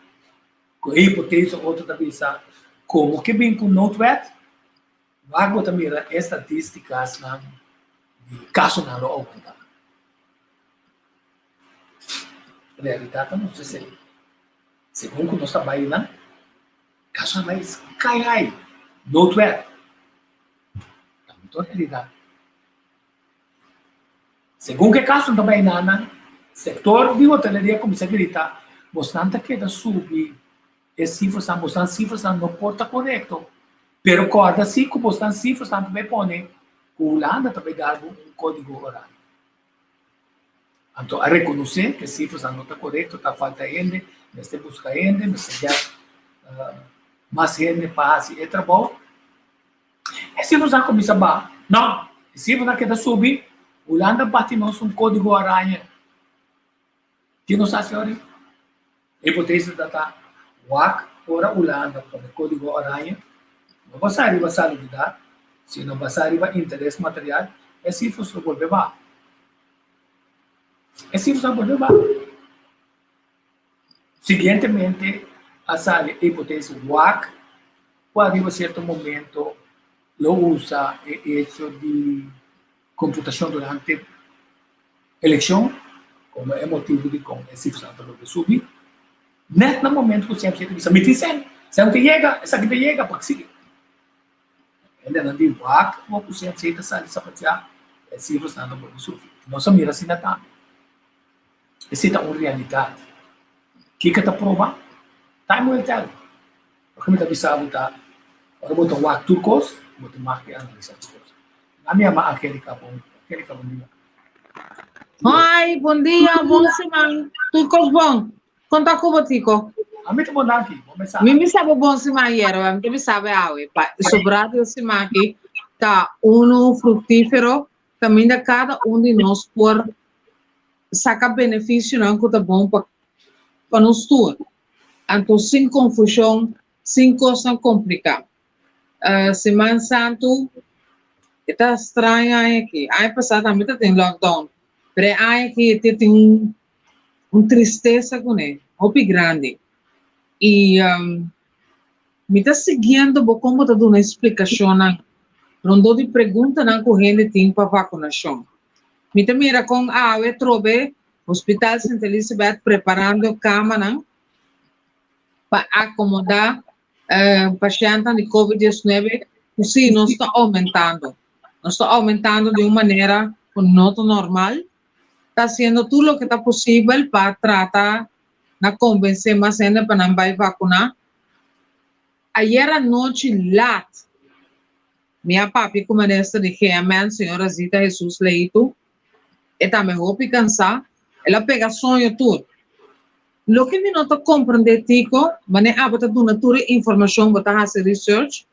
B: com a hipótese outra da visa, como que vem com NOTWET, vago também estatísticas de caso na outra. Realidade não sei se segundo nós trabalhamos, caso mais cai aí, NOTWET. É muito realidade. Segundo que caso também nada, setor de hoteleria como se grita, mostrando que da subir as cifras não porta correto. Pero corda sim, como estão cifras também põe, o Holanda também dá um código horário. Então, a reconhecer que cifras não está correto, está falta gente, neste busca gente, neste mais gente para fazer trabalho. E cifras não começa a não, cifras não quer subir, Holanda bate nós um código horário. Que não sabe senhor? Hipótese da tá, WAC, ora Holanda, com o código horário. Não vai sair a salubridade, se não vai sair o interesse material, é cifras não pode levar. É cifras não pode levar. Seguintemente, a sala hipótese WAC, pode em certo momento, lo usa o hecho de computação durante eleição, como é motivo de com esse cifras não pode subir. Net no momento que o sempre diz, me dizem, se não te chega, essa que te chega, para que siga. Ainda não tem WAC, ou o sempre aceita sair essa parte, é cifras não pode subir. Nossa mira assim não está. Essa é uma realidade. O que está provando? Time will tell. Porque me está avisando, agora botar WAC turcos, botar marca e analisar as coisas. A minha mãe, Angélica, bom dia.
C: Oi, bom dia, bom semana. Turcos bom. Conta com o Tico.
B: A mim está bom aqui, vamos começar.
C: Me sabe bom semana era, me sabe sobrado semana aqui, tá frutífero, também da cada de nós por sacar benefício não que tá bom para nós tudo. Então sem confusão, sem coisa complicada. Semana Santo está estranha aqui. Aí passado também tem lockdown. Mas aí aqui tem tristeza com ele, muito grande. E me está seguindo, como está dando uma explicação, não de pergunta não que a gente tem para vacinação. Mita mira com a trobe Hospital Santa Elizabeth preparando cama para acomodar pacientes de COVID-19, sim, não está aumentando. Não está aumentando de uma maneira não normal. Está fazendo tudo o que está possível para tratar, na convencer mais gente para não vai vacinar. Ayer à noite, minha papi, como ministra de GMN, senhora Zita Jesus Leito, e também roupa cansar, ela pega sonho tudo. Lo que me nota compreender, Tico, mas é abata do natura informação, bota fazer research,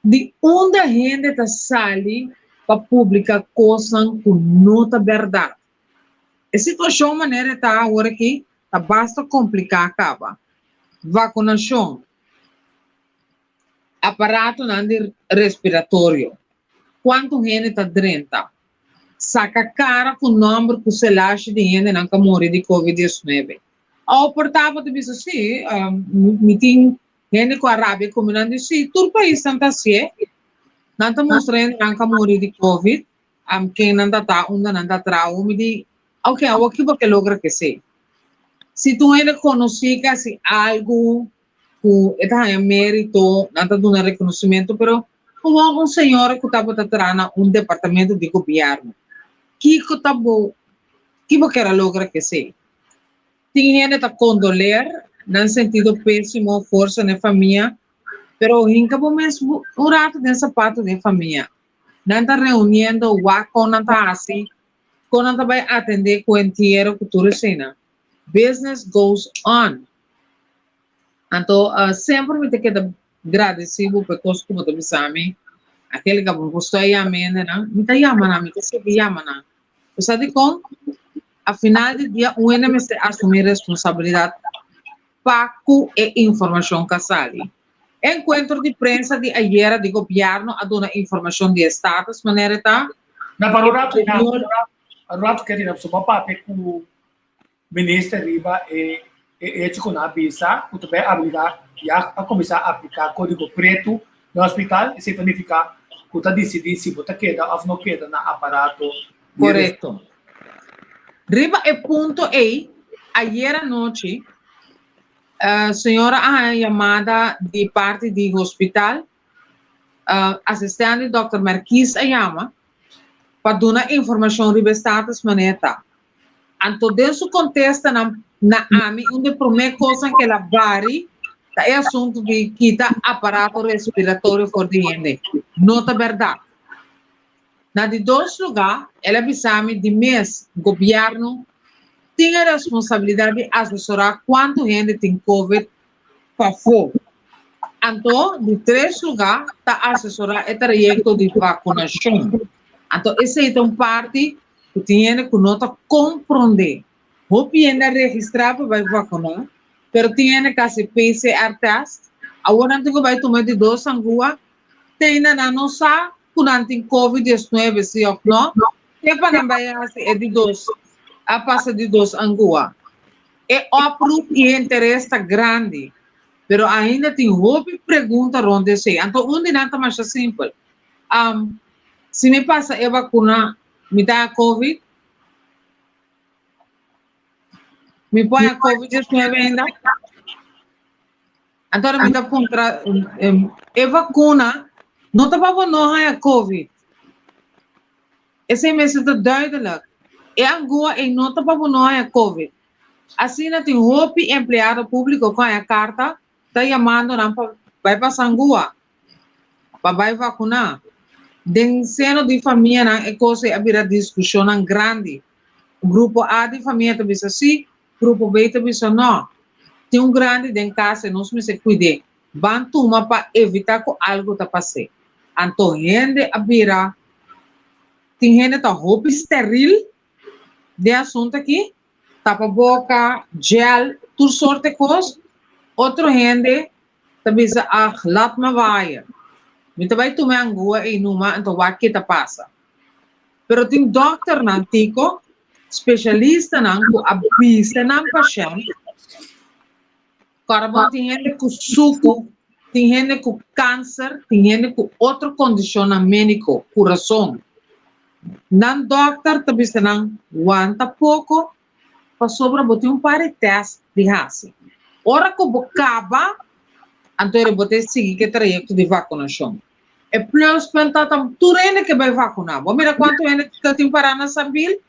C: de onde a gente está saindo para publicar coisas com nota verdade. A situação maneira está agora aqui, tá basta complicar acaba. Vacinação, aparato respiratório, quanto gente está dentro, saca cara com o número que se acha de gente não que morre de COVID-19. Ao portava de dizer assim, me tem gente com a Arábia combinando assim, todo o país está assim, não está mostrando não que morre de COVID, quem não está onde não está trauma, me diz, ok, o que você logra que seja. Se tu ainda conheces assim, algo que é mérito, não está dando reconhecimento, pero como senhor que estava atrás um departamento de governo, que você quer lograr que seja. Tem gente que condoler, no sentido péssimo, força na família, pero hinca bom mesmo um rato nessa parte da família. Não está reunindo, não está assim, quando não vai atender com o inteiro que tu recena. Business goes on. Então, sempre me queda agradecido por coisas como tu sabe, aquele que eu gostou de amar, me está chamando, me está chamando. Você sabe como? Afinal de dia, o NMC assumir responsabilidade para a informação que sai. Encontro de prensa de ayer de governo a dar informação de status, maneira tá?
B: Na parato que tinha sobre papo com o ministro riba e com na visa, o também habilidade já a começar a aplicar código preto no hospital e se planificar que tá decidir se você queda ou não queda na aparato.
C: Correto. Riba e ponto E, ayer à noite, a senhora a chamada de parte do hospital, assistente Dr. Marquis Ayama, para dar informação riba status maneta. Então, dentro do contexto na AMI, onde a primeira coisa que ela vari, é assunto de quitar aparato respiratório for de gente. Nota verdade. Na de dois lugares, ela avisou-me de mês, o governo tem a responsabilidade de assessorar quanto gente tem COVID para fora. Então, de três lugares, está assessorar o projeto de vacinação. Então, essa é uma parte que tem que nota compreender. O ainda registrar para vacinar, mas tem que fazer PCR test. Agora, não vai tomar de 2 angua, tem na nossa quando tem COVID-19, se ou não, é para não vai ser de 2, a passa de 2 angua. É o e interesse grande, mas ainda tem houve pergunta onde se. Então, onde não está mais simples. Se me passa a vacuna, me dá a COVID, me põe a COVID-19 ainda. Então, me dá contra a vacuna. Não está para não a COVID. Esse mês está duidelijk. É agora e não está para não a COVID. Assim, tem um empregado público com a carta, está chamando vai para Sangua, para vacinar. Dentro seno de família, é coisa a discussão grande. O grupo A de família está dizendo sim, o grupo B está dizendo não. Tem grande dentro de casa, não se cuide. Vão tomar para evitar que algo está passando. Então, gente a virar, tem gente que roupa estéril de assunto aqui, tapa boca, gel, tudo sorte de coisas. Outra gente também diz, laat me vai. Então, vai tomar angua e numa, então, o que passa. Pero tem doctor nantico, especialista nanco, avisa nan paciente, caramba, tem gente com suco, tem gente com câncer, tem gente com outra condição médica, coração. Nan doctor tabi sa nang wanta pouco pa sobra bote um par de teste de raça. Ora que bocaba, então bote seguir que trajecto de vacinação. E plus pentata tu rende que vai vacinar. Bom, mira quanto gente está tem para na sabil,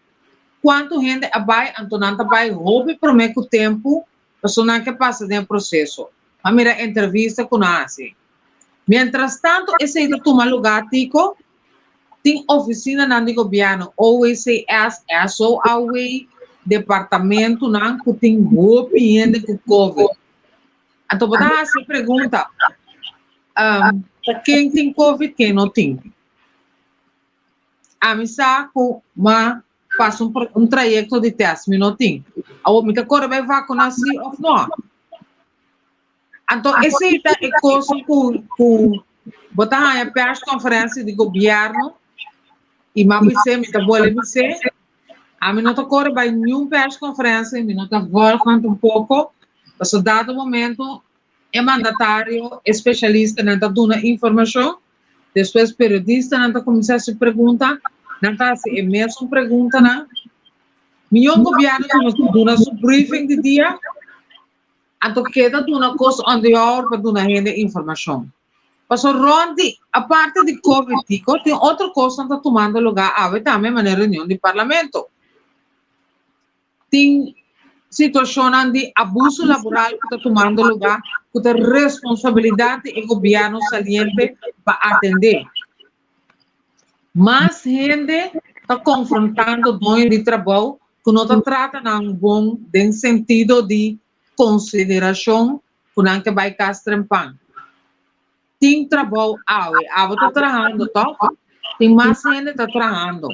C: quanto gente abai, então não vai roubar por meio tempo, pessoa que passa dentro processo. A mira entrevista com a assim. Mientras tanto, esse aí toma lugar tico, tem oficina na governo, OECS, SO, away, departamento não que tem roupa e com COVID. Então, você se pergunta, quem tem COVID, quem não tem? A mim saco, mas faz um trajeto de teste, mas não tem. A outra coisa vai vacinar se ou não. Então, esse é coisa que botar a press conferência de governo e mas você me tá bolando você a mim não tá corre vai nenhum press conferência me não tá voltando um pouco para dado momento é mandatário especialista não tá dando informação depois periodista não tá começar a se perguntar não tá se é mesmo pergunta não nenhum governo não dando seu briefing de dia então queda dando coisa onde hora para dar gente informação. Paso Rondi, a parte di Covid, tem outra coisa que está tomando lugar também na reunião do parlamento. Tem situação de abuso laboral que está tomando lugar, que tem responsabilidade do governo saliente para atender. Mas gente está confrontando dois de trabalho que não está tratando bom, em sentido de consideração, que não vai castrempar. Tem trabalho, está trabalhando, tá? Tem mais gente está trabalhando.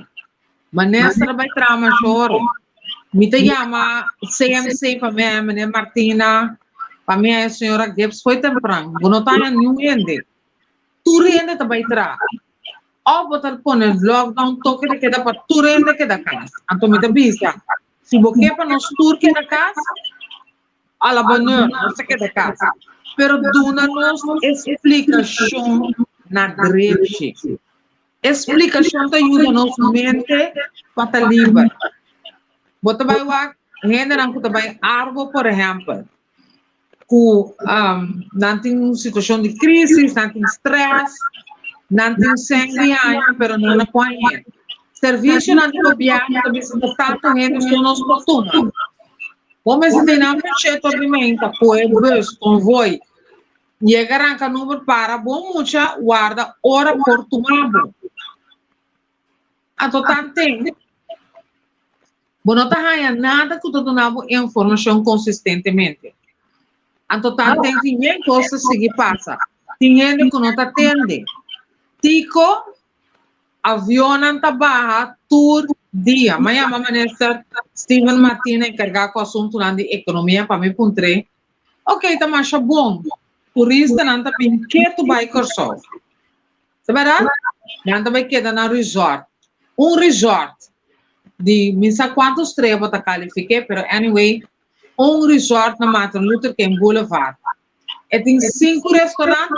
C: Mas nessa trabalho trabalha choro. Me te chama CMC para mim, a minha Martina, para mim a senhora Gibbs foi temprano. Não está nenhum gente. Tu gente também trabalha. Ou botar pôr lockdown, toque de queda para tu gente que da casa. Então me te bisa. Se você para nós turque da casa, a la bonheur, não se queda da casa. Pero dona-nos explicação na direita. Explicação te ajuda-nos mente para estar livre. Você vai lá, gente não que vai árvore, por exemplo, que não tem uma situação de crise, não tem stress, não tem sangue, pero não na põe. Serviço não tem governo, também se tanto gente são nos fortuna. Como se tem na manchete obviamente, apoio bus, convoy, chegarão com número para bom muita guarda hora por tomar. A total tem. Bom, não está nada que tu dando informação consistentemente. A total tem dinheiro coisas que passa. Dinheiro que não te atende. Tico, avião não está barra, todo dia. Amanhã, a ministra Steven Martina encarregar com o assunto de economia para me puntre. Ok, tá mais bom. Turista não está bem, que tu vai correr? Sabe? Não vai quedar na resort. Resort de não sei quantos estrelas eu qualifiquei, pero anyway, resort na Martin Luther King Boulevard. E tem 5 restaurantes,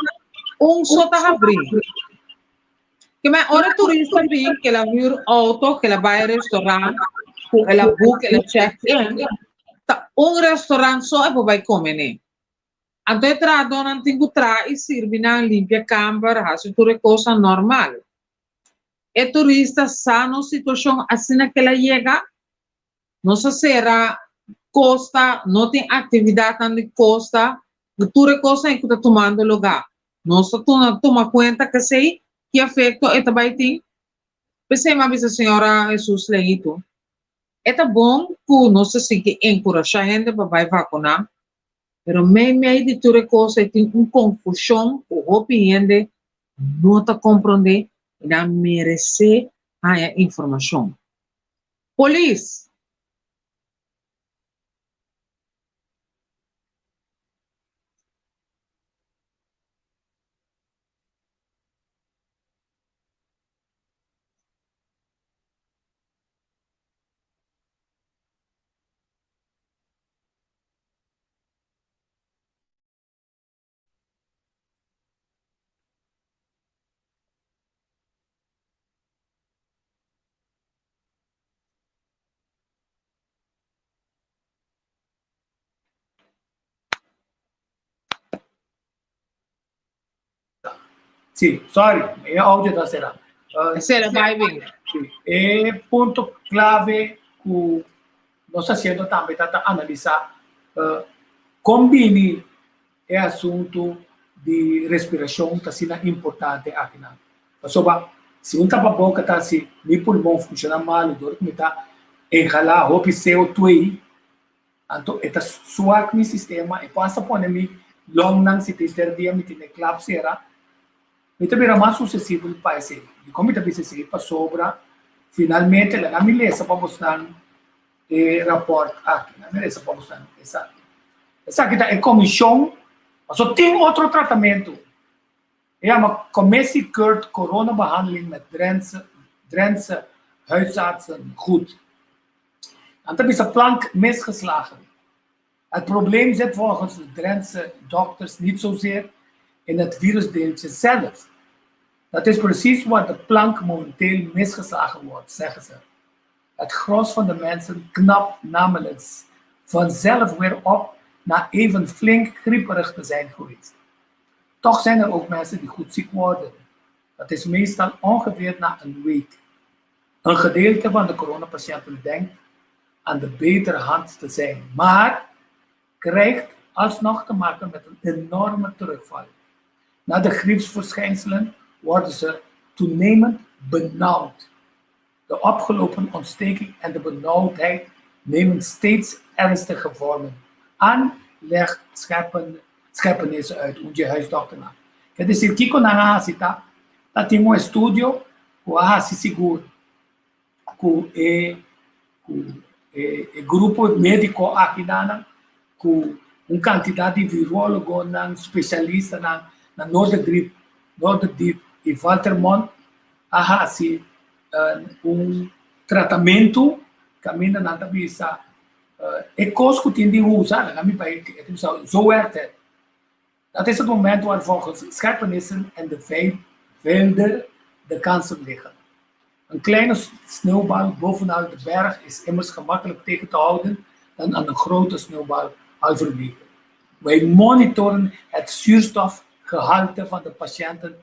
C: só está abrindo. Que mais hora turista vem, que ela viu auto, que ela vai ao restaurante, que ela book, ela check-in, restaurante só e vai comer, né? Então, a dona tem que trazer e servir na limpia câmara, isso tudo é coisa normal. E turista está na situação assim que ela chega, não se será costa, não tem atividade na costa, tudo é coisa que está tomando lugar. Não se toma conta que sei que afeto é também tem. Pensei, mas a senhora Jesus leito. É bom que não se siga encorajar a gente para vacinar, pero meio de tudo é coisa tem uma confusão, o opinião não está compreendendo. Não merece a informação. Polícia.
B: Sim, sorry, é áudio da será.
C: Será vai vir.
B: É ponto clave que nós haciendo também está analisar combine é assunto de respiração está sendo importante aqui na. Se um tapa boca está assim, meu pulmão funciona mal, o dor que me está enralar, o CO2, então está suave no sistema e passa por mim long nang se ter dia me tem eclipse me também mais sucessivo para esse e como também se para sobra finalmente a mileza para mostrar rapport aqui na mileza para mostrar essa aqui é comissão só tem outro tratamento uma commissie-keurt coronabehandeling met Drentse huisartsen goed. En dan is de plank misgeslagen. Het probleem zit volgens de Drentse dokters niet zozeer in het virusdeeltje zelf. Dat is precies wat de plank momenteel misgeslagen wordt, zeggen ze. Het gros van de mensen knapt namelijk vanzelf weer op na even flink grieperig te zijn geweest. Toch zijn er ook mensen die goed ziek worden. Dat is meestal ongeveer na een week. Een gedeelte van de coronapatiënten denkt aan de betere hand te zijn, maar krijgt alsnog te maken met een enorme terugval. Na de griepsverschijnselen worden ze toenemend benauwd. De opgelopen ontsteking en de benauwdheid nemen steeds ernstige vormen aan, legt Schepenissen uit, onde huisdokter na. Quer dizer, Kiko na cita, tá tem estúdio que se seguro, que grupo médico aqui com quantidade de virólogo, especialista na Noorderdriep e Valtermont, se tratamento caminha na cabeça, coisa que tem de usar, na minha país, zo werkt het. Dat is het moment waar volgens Schepenissen en de velden de kansen liggen. Een kleine sneeuwbal bovenaan de berg is immers gemakkelijk tegen te houden dan aan een grote sneeuwbal halverwege. Wij monitoren het zuurstofgehalte van de patiënten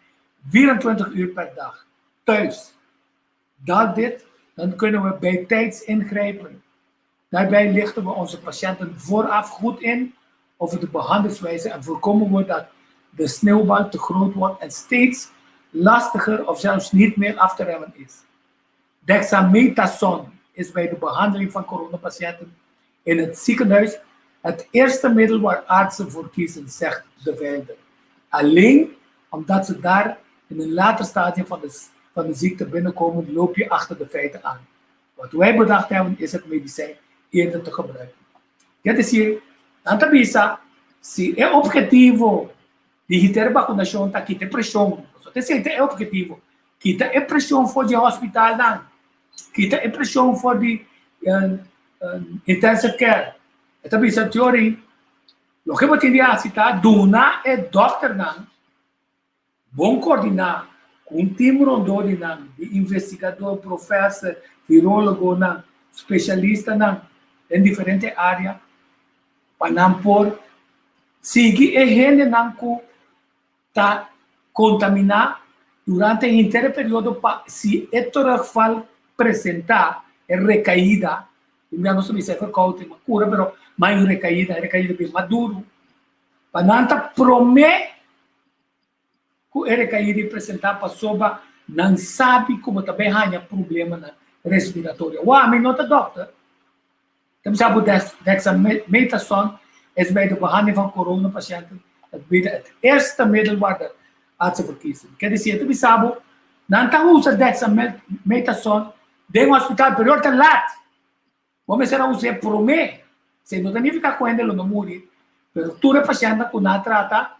B: 24 uur per dag, thuis. Dan kunnen we bijtijds ingrijpen. Daarbij lichten we onze patiënten vooraf goed in over de behandelingswijze en voorkomen we dat de sneeuwbal te groot wordt en steeds lastiger of zelfs niet meer af te remmen is. Dexamethason is bij de behandeling van coronapatiënten in het ziekenhuis het eerste middel waar artsen voor kiezen, zegt de Velder. Alleen omdat ze daar in een later stadium van de ziekte binnenkomen, loop je achter de feiten aan. Wat wij bedacht hebben is het medicijn eerder te gebruiken. Quer dizer, tanta bisa, se é objetivo de ter vacunação, tá quita pressão. Só tem certeza é objetivo. Quita é pressão for de hospital, não. Quita é pressão for de intensive care. Esta bisa teoria. O que você tem que citar, dona é doctor, não. Bom coordenar com um time rondô de investigador, professor, virólogo, não, especialista, não, em diferentes áreas. Para não por seguir a gente não tá contaminar durante o inteiro período para se terugval apresentar a recaída, não sei se é uma cura, mas recaída bem maduro, para não tá prometer que a recaída apresentar para soba não sabe como também há problema respiratório. Uau, mas não tá doctor. Dan zou dexamethason is bij de behandeling van coronapatiënten het eerste middel waar de artsen voor kiezen. Quer dizer, tu sabe, não usa dexamethason de hospital period te laat. Vamos ser usar promê, se não significa que ele não morre, pero tu é paciente que não trata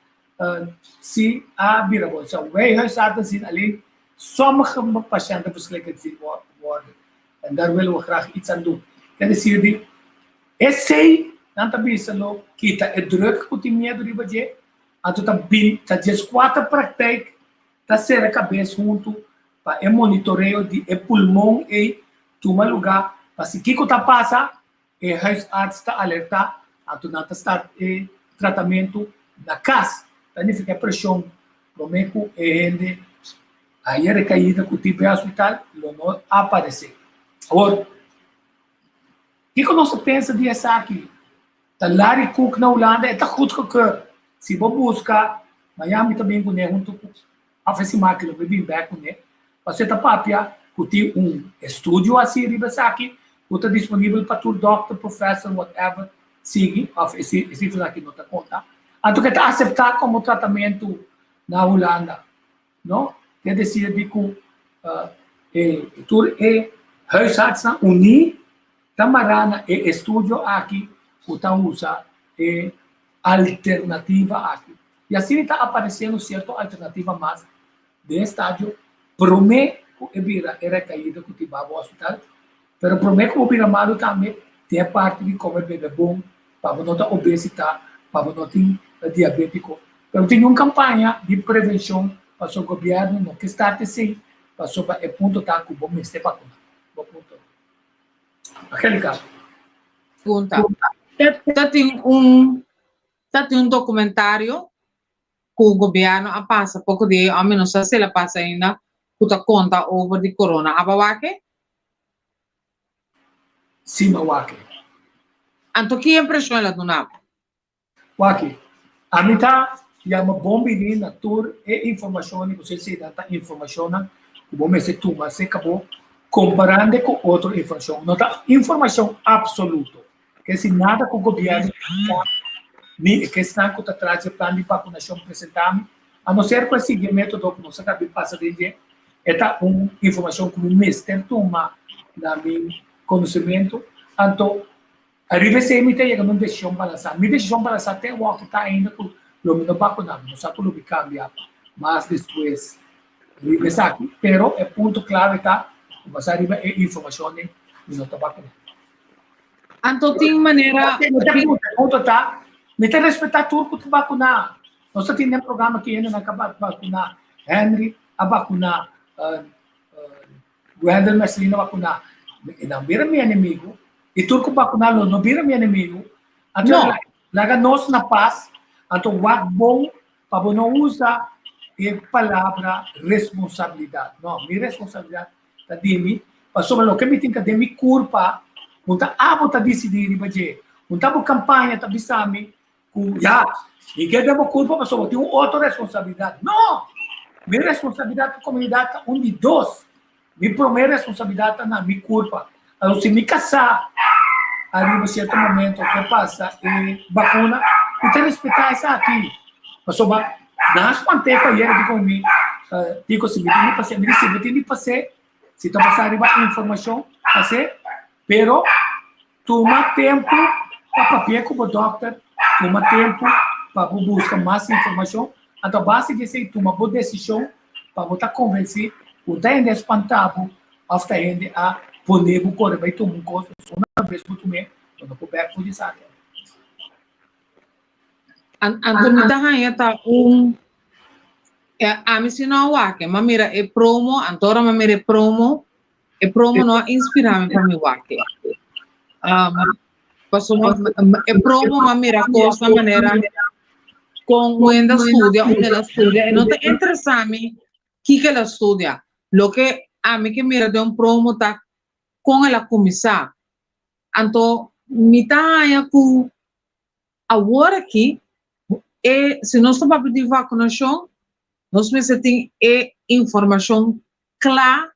B: se a virabol. Então, wij huisartsen zien alleen sommige patiënten verschrikkelijk ziek worden. En daar willen we graag iets aan doen. Quer dizer, esse não bisa lo kita é druk que tem medo de fazer, então tá desquata praktijk, tá ser a cabeça junto para monitoreio de pulmão e toma lugar para se que tá passa e huisarts tá alertar, então não tá start tratamento na casa, tá nem fica pressão prometo gente aí é recaída que tipo de hospital não aparece. Agora, o que nós pensa disso aqui? Tá Larry Cook na Holanda é goed gekeurd. Se você buscar, Miami também com ele junto com a FECIMAC, que vem back com ele, você tá papia que tem estúdio assim aqui, que está disponível para todo doctor, professor, whatever, sigue, esse aqui não está conta. Então, que está aceitar como tratamento na Holanda, não? Quer dizer que tudo é huisarts na Uni, tamarana é estúdio aqui, que está usa é alternativa aqui. E assim está aparecendo certa alternativa mais de estádio, promete que vira era caída que tiver o hospital, mas promete que vira malo também, tem a parte de comer bebê bom, para não ter obesidade, para não ter diabético. Mas tem uma campanha de prevenção para o governo, não que está assim, para o ponto tá que vamos estar vacunando. Aquele caso.
C: Pergunta. Tem um documentário que o governo passa pouco de, a menos se ele passa ainda, que está conta over de corona. Abawake?
B: Sim, Wake.
C: Então, que impressão ela dá?
B: Wake. A mim tá uma bomba na tour e informação, você se dá informação, o bom é se tu, mas se acabou comparando com outra informação. Não tá informação absoluta. Que se nada com o governo que está com atrás do plano de vacunação apresentado, a não ser que esse método que nós acabamos de passar de é uma informação que o mestre toma na meu conhecimento, então arriba se me tem uma decisão balançada. Minha decisão balançada até o que está ainda com o meu vacunado, não sabe como cambiar, mas depois arriba aqui, pero é ponto clave tá, mas arriba é informação e não está vacunado.
C: Então tem maneira
B: ponto tá, me tem respeitar tudo que vacunar. Nós temos programa que ainda não acaba de vacunar Henry, a vacunar Wendell Messlina vacunar. Não vira meu inimigo. E tudo que vacunar não vira meu inimigo. Então, larga nós na paz. Então, o bom para não usar a palavra responsabilidade. Não, minha responsabilidade está de mim. Mas sobre o que me tem que de minha culpa, não está decidir, não está a campanha, está avisando que já, ninguém tem culpa, mas sobre tem outra responsabilidade. Não! Minha responsabilidade para a comunidade é de dois. Minha primeira responsabilidade é na minha culpa. Então, se me casar, ali em certo momento, o que passa é vacuna, eu tenho que respeitar isso aqui. Mas sobre nas manteigas, eu digo comigo, digo assim, me tem que passar, se está passando a informação, passar, pero toma tempo para papel com o doutor, toma tempo para buscar mais informação. Então, base disso, toma boa decisão para você convencer o daí espantado after ainda a poder o corpo vai tomar um custo uma vez por mês quando o back for isso.
C: Antônio da Rainha tá a mim se não wake, mas mira é promo, Antônio mas mira é promo não inspira me para me wake. Passou é promo mas mira costa maneira com o ainda estudia, e não te interessa a mim que ela estudia. Lo que a mim que mira de um promo tá com ela começar. Então, me tá aí com agora aqui, se nós estamos a pedir vacinação, nós precisamos ter informação clara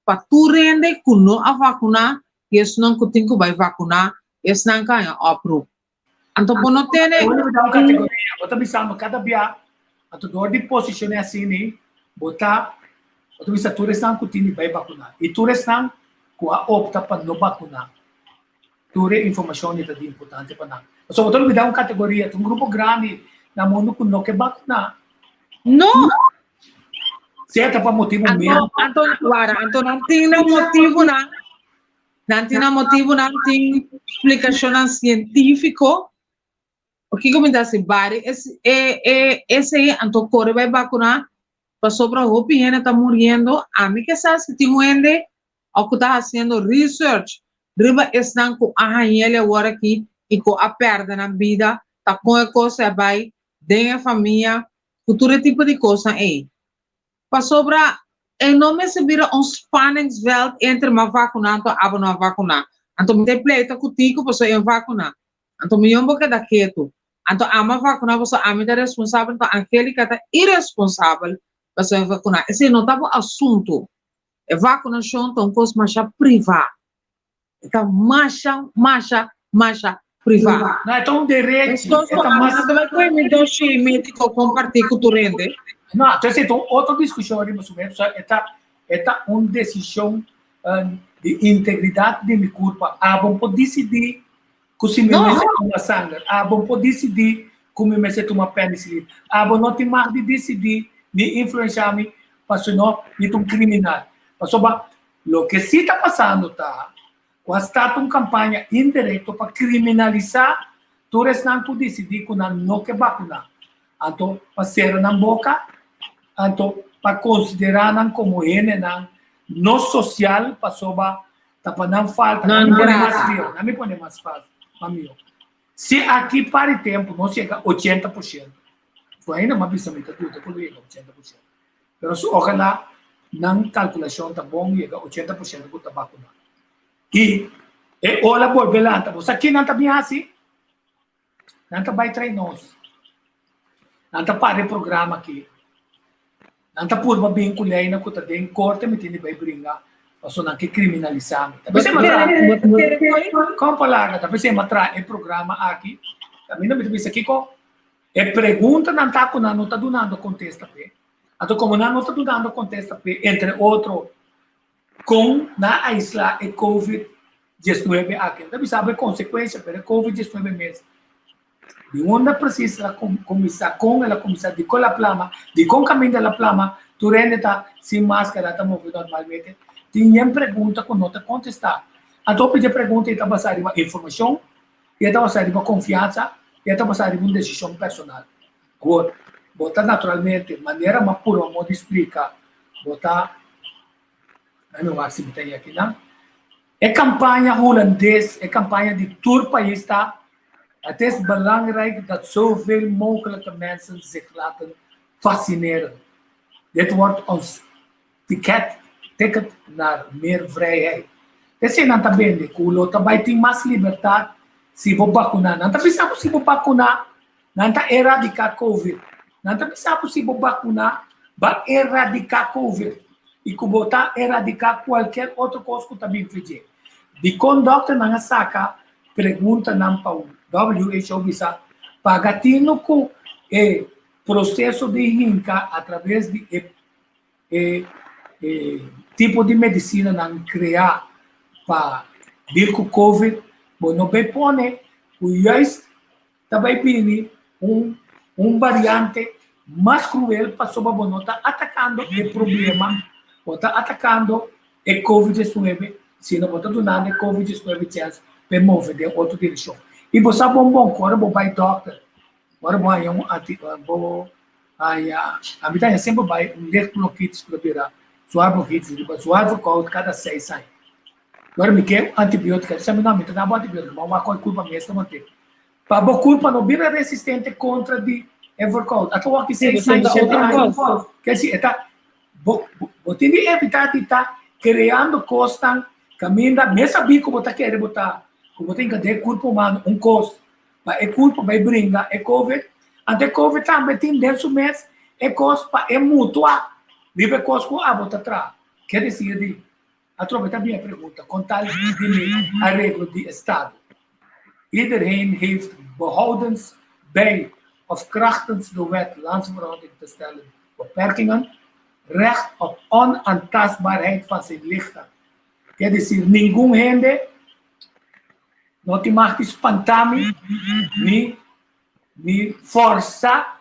C: para tu render que não a vacinar, e isso não que tem que vai vacinar, isso não é aprovado. Então, por não ter...
B: Eu vou dar uma categoria, eu estou pensando, cada dia, a dor de posição é assim, botar, eu estou pensando, tu restam que tem vai vacinar, e tu restam que opta para não vacinar. Tu informação é de importante para nós. Só eu estou me dando uma categoria, um grupo grande, na mundo que não quer vacinar.
C: Não!
B: Certo, para motivo mesmo.
C: Então, não tem motivo, não tem explicação científica. O que comenta assim, Barry, esse então corre vai vacinar, para sobre a opinião está morrendo, a mim que sabe se tem gente ou que está fazendo research, riba estão com a rainha agora aqui e com a perda na vida, tá com a coisa vai, tem a família, Cultura tipo de coisa aí. Para sobra, não me se vira spanningsveld entre uma vacuna e a não vacunar. Então, me tem pleita contigo, você é vacunar. Então, me chamo que da quieto. Então, a uma vacuna, você é muito responsável, então, a Angélica está irresponsável para você vacunar. Esse não estava assunto. A vacinação é uma coisa mais privada. Então, marcha privada.
B: Não é tão direito.
C: Então, também foi me doce médico compartilhar com o Turende.
B: Não, então, outra discussão ali, mas é uma decisão de integridade de minha culpa. Bom pode decidir que se me toma sangue. Bom pode decidir que me toma penicilina. Bom não tem mais de decidir de influenciar-me para se não me um criminal. Mas o que se está passando tá, quando está uma campanha indireta para criminalizar, tu não pode decidir que não quer vacinar. Então, para ser na boca, então, para considerar como não social, para soba, para não falta, não me põe mais fácil, amigo. Se aqui para o tempo não chega 80%, foi ainda uma pensamento tudo, quando chega 80%. Mas ojalá, na calculação tá bom, chega 80% do tabaco. E olha, boa, belanta, você aqui não está bem assim, não está vai treinar, não está para o programa aqui. Não está por uma bem colher na conta de corte, me tem de vai brincar, mas não que criminalizar. Também se matra, como palavra, também se matra é programa aqui. Também não me diz aqui com é pergunta não está com não está dando contesta p. Então como não está dando contesta p, entre outro com na isla e COVID-19 aqui. Também sabe a consequência para COVID-19 mesmo. De onde precisa começar com ela começar de com a plama, de com caminho da plama, tu está sem máscara, está movendo normalmente. Tinha pergunta que não te contestar. Então, pedir pergunta e está passando uma informação, e está passando uma confiança, e está passando uma decisão personal. Agora, botar naturalmente, maneira mais pura, modo de explicar, botar, não vai se meter aqui, não? É campanha holandesa, é campanha de todo o país, tá? Het is belangrijk dat zoveel mogelijke mensen zich laten vaccineren. Dit wordt ons ticket naar meer vrijheid. Kasi nanta bende, kulo tabay ting mas libertad si bobakuna. Nanta bisa po si bobakuna, nanta eradicar COVID. Nanta bisa po si bobakuna, ba eradicar COVID. E kubota eradicar qualquer outra coisa que também fazer. De conduta na saca, pergunta não para WHO bisa pagatino com o processo de rinca através de tipo de medicina não criar para vir com COVID, bom não vai pôr o IAS também pini variante mais cruel para sobre bom tá atacando o problema, está atacando o COVID-19, se não botar do nada COVID-19 chance para mover de outra direção. E você bom, agora vou vai doctor, agora vou aí a mim tá sempre vai kits para virar, suave kits, suave cold cada 6 anos. Agora me quer antibiótico, se me não dá antibiótico, mas uma coisa culpa mesmo não tem. Para boa culpa não vira resistente contra de Evercold. Até o que 6 anos, quer dizer, tá, tem de evitar de estar criando costas, caminho, mesmo bico botar querer botar como tem que ter corpo humano, costo, mas é corpo vai brincar, é COVID, ante COVID também tem dentro do mês, é costo para é mutua, vive costo com a bota atrás. Quer dizer, aproveitar minha pergunta, com tal de arreglo de Estado. Iedereen heeft behoudens bij of krachtens de wet landsverhouding te stellen beperkingen, recht op onaantastbaarheid van zijn lichaam. Quer dizer, nenhum rende não te marca espantar-me, me forçar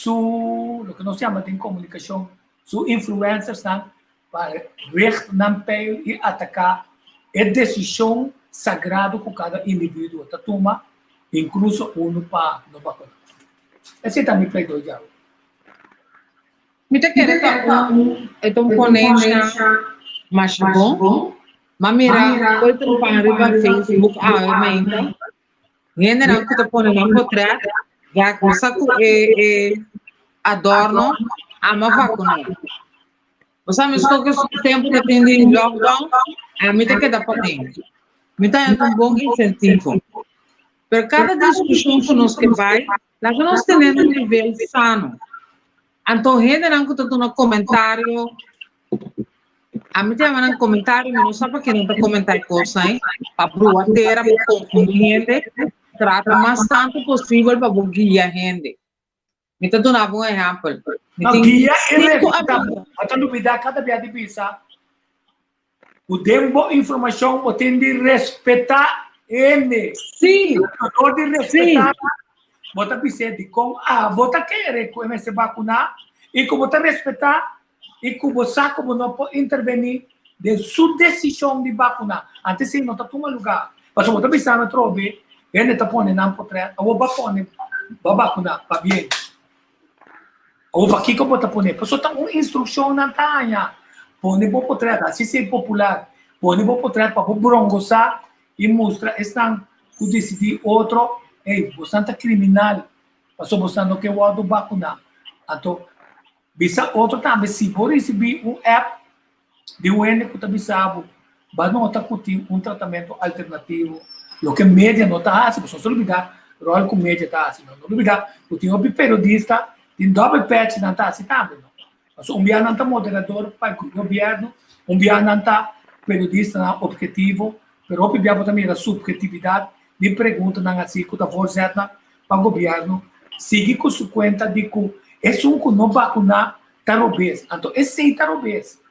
B: o que nós chamamos de comunicação, su influencers para recht não peil e atacar a decisão sagrada que cada indivíduo toma, incluso uno para não vacinar. Esse também para dois já.
C: Me te quer então ponência mais bom. Mamira, hoy te lo pongo arriba en Facebook, aumenta. Viene a que te ponen un portrait, ya cosa adorno, ama vacunar. Você me escuta que o tempo que tem de lockdown, a mim tem que dar para dentro. Me dá um bom incentivo. Por cada discussão que nós que vai, lá que nós temos um nível sano. Então, gente não que tu no comentário, a mim tem um comentário, mas não sabe que não está comentando coisa, hein? Para bruateira, para confundir gente, trata o mais tanto possível para guiar gente. Me está dando um exemplo.
B: Não, guia é irrefutável. Até duvidar cada dia de visa. O tempo informação você tem de respeitar ele.
C: Sim.
B: Não de respeitar. Você precisa de como você quer começar a vacinar e como você respeitar e como você como não pode intervenir de sua decisão de vacinar. Antes de não está tomando lugar. Mas você precisa me trocar. Ele está pondo na porta. Eu vou vacinar para bem. Ou para que você põe? Porque está uma instrução na tanha. Põe para o trás, se é popular. Põe para o trás para o broncoçar e mostra estão o decidir outro. Ei, você está criminal. Porque você não quer o vacinar. Então, bisa outro também se for receber app de UN que está sabe, mas não está curtindo tratamento alternativo. O que média não está assim, você não olvidar, rol com média está assim, não olvidar, o tem um periodista tem double patch não está assim também. Mas dia não está moderador para o governo, dia não está periodista não objetivo, mas o dia também a subjetividade de pergunta não assim que está forçando para o governo, seguir com sua conta de que é um que não vacinar tarobês, então esse é tarobês.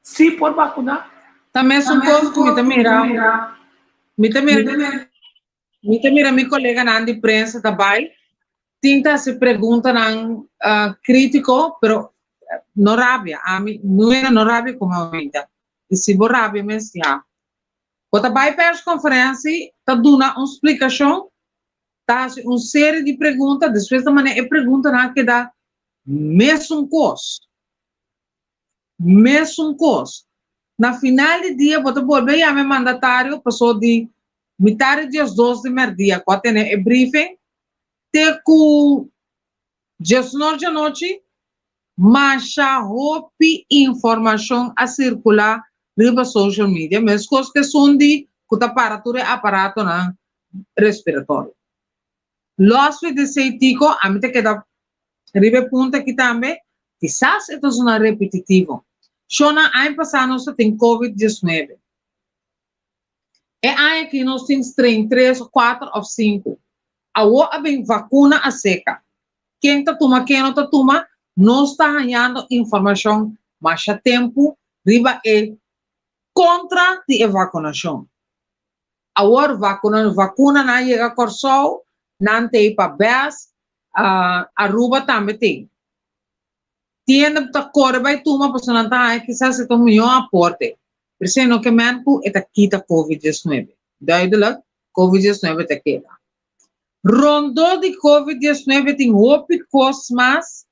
B: Se por vacinar,
C: também é um coisa que me mira meu colega na de prensa também. Tinta se pergunta não crítico, pero não rabia. A mim não era não rabia como a vida. E se for rabia, mas já. Quando vai para a conferência, está dando uma explicação, está uma série de perguntas, depois também é pergunta na que dá mesmo coisa. Na final do dia, você pode ver o mandatário, passou de metade das 12 do dia, quando tem o briefing, tem que, às 9 da noite, mas a informação a circular riba social media, mas coisas que são de aparato na respiratório. Los de seitico, a mim que dá riba ponta aqui também, quizás esto es una repetitivo. Shona, ano passado nós tem COVID-19. É ano que nós temos 3, 4 ou 5. Agora vem vacuna a seca. Quem está tomando, quem não está tomando, não está ganhando informação, mas a tempo, riba é contra a vacinação. Agora, vacuna não chega a Corsol, não tem para BES, a Aruba também tem. Tiene que correr vai tomar para não tá quizás se toma um aporte. Por isso não que manco é quita COVID-19. Duidelijk, COVID-19 é queda. Rondo de COVID-19 tem coisas mas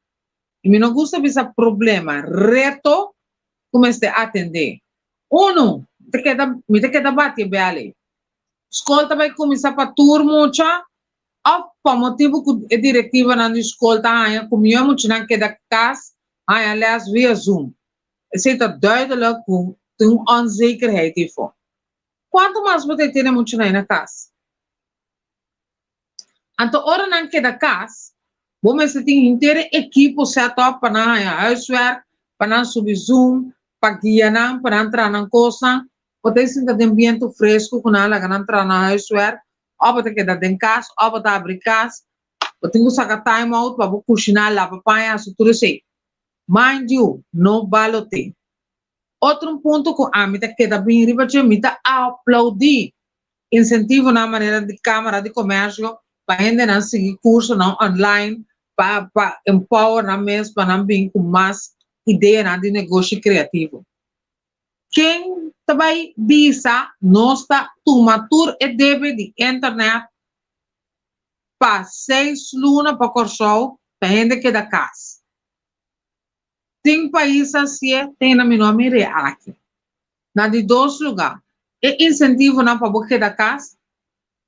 C: e me não gosta desse problema, reto como este atender. Uno, me te queda bate bem. Escola vai começar para turma já. Para motivo que a diretiva na escola tá como eu muito não queda casa. Aliás, via Zoom. Het is duidelijk hoe de onzekerheid hiervoor. Quanto mais você tem muito na casa? Então, ora não queda casa, você tem inteira equipe set up para huiswerk, para subir Zoom, para guiar, para entrar na coisa, você tem um ambiente fresco, para entrar na huiswerk, ou você queda em casa, ou você abre casa, você tem que sacar time out para cozinhar, lavar panha, tudo assim. Mind you, no balote. Outro ponto que a mim queda bem riba, me aplaudir incentivo na maneira de câmara de comércio para ainda não seguir curso não online para empower na mesa para não vir com mais ideia de negócio criativo. Quem também bisa nossa tomatur e deve de internet para 6 lunas para Corsol para ainda que da casa. Tem países assim, tem na minha nome aqui. Na de 2 lugares. E incentivo na para boca da casa.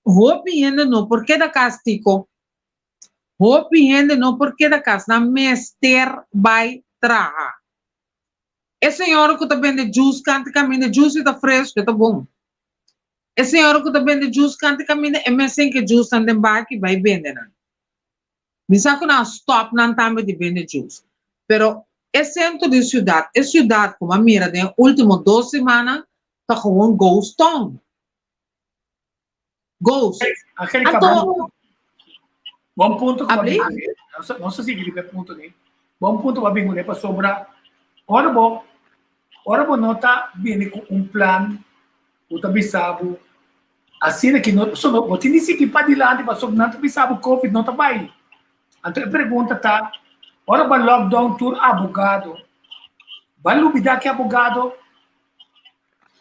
C: Roupa ainda não, porque da casa tico. Hopiende não porque da casa, na mester vai trabalhar. E senhora que tá vende juice, canta caminha juice e tá fresco, tá bom. E senhora que tá vende juice, canta caminha, é mesmo que juice andem baki vai vender, né? Misa que não stop não também de vender juice. Pero é centro de cidade, é cidade como a mira, de último 2 semanas, tá com um ghost town. Ghost.
B: Aquele
C: Então,
B: bom ponto que
C: abri?
B: não sei se ele ponto nem. Bom ponto que vai para sobra. Ora bom nota bem com plano, o tabisabo. Assim que não tem nem que para de lá para sobre não tabisabo covid não tá vai. Então a pergunta tá, ora para lockdown tour abogado. Vai lubida que abogado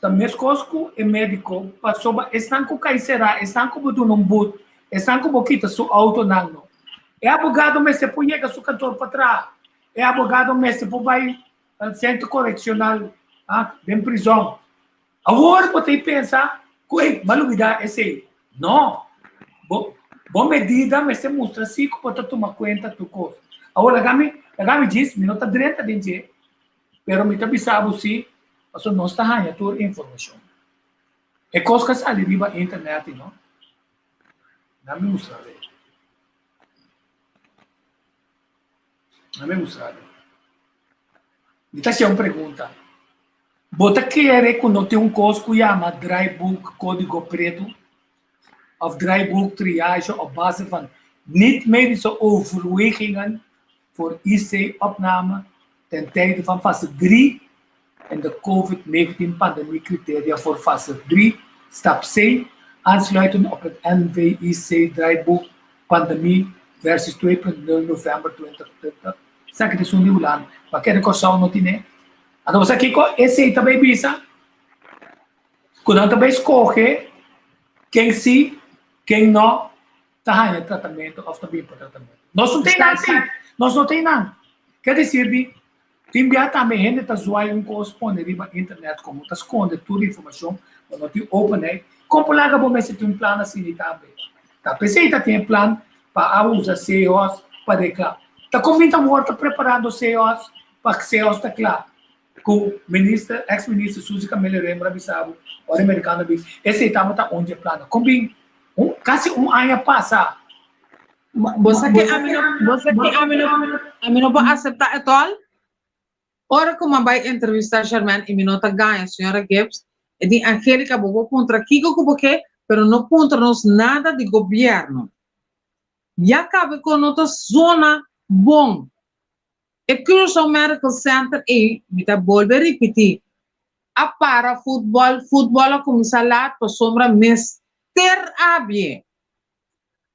B: também cosco e médico para sobre estão com caixera, estão com botu num boot, estão com boquita su auto não. É abogado mas se põe que su cantor para trás. É abogado mas se vai centro correccional, de prisão. Agora você pensa, que malubida esse? Não. Boa medida, mas você mostra assim que você toma conta do coisa. Agora, lagami diz, não está direto de dizer, pero me está sabe se, mas não está ganhando toda a informação. É coisa que sai de na internet, não? Não me mostra. Não me mostra. Esta é uma pergunta. Você quer quando tem coisa que chama dry book código preto, of dry book triage op basis van niet-medische overwegingen voor IC-opname ten tijde van fase 3 en de COVID-19-pandemie-criteria voor fase 3, stap C, aansluiten op het NVIC draaiboek pandemie versus 2.0 november 2020. Sa que isso não lá, mas quer que só não tinha. Então você aqui com esse também bisa, quando também escolhe quem sim, quem não está em tratamento ou também por tratamento. Nós não tem nada, sim. Nós não tem nada. Quer dizer, tem também gente está zoando corresponde na internet como está esconde toda a informação, quando tem open, como lá que você tem plano assim também. Tá pensei que tem plano para usar CEOs para declarar. Tá convinta morta preparando CEOs para que CEOs está claro. Com o ministro, ex-ministro Suzy Camelo Rembra Bissabo, o americano bem, esse estava tá onde é plano. Combina, quase ano passa.
C: Você que a mim não pode aceitar at all? Ora como vai entrevistar Sherman e minota ganha a senhora Gibbs, e de Angélica bobo contra Kiko porque, pero não contra nós nada de governo. Já cabe com outra zona bom. E Curaçao Medical Center e me tá volver a repetir. A para futebol a começar lá para sombra mester abie.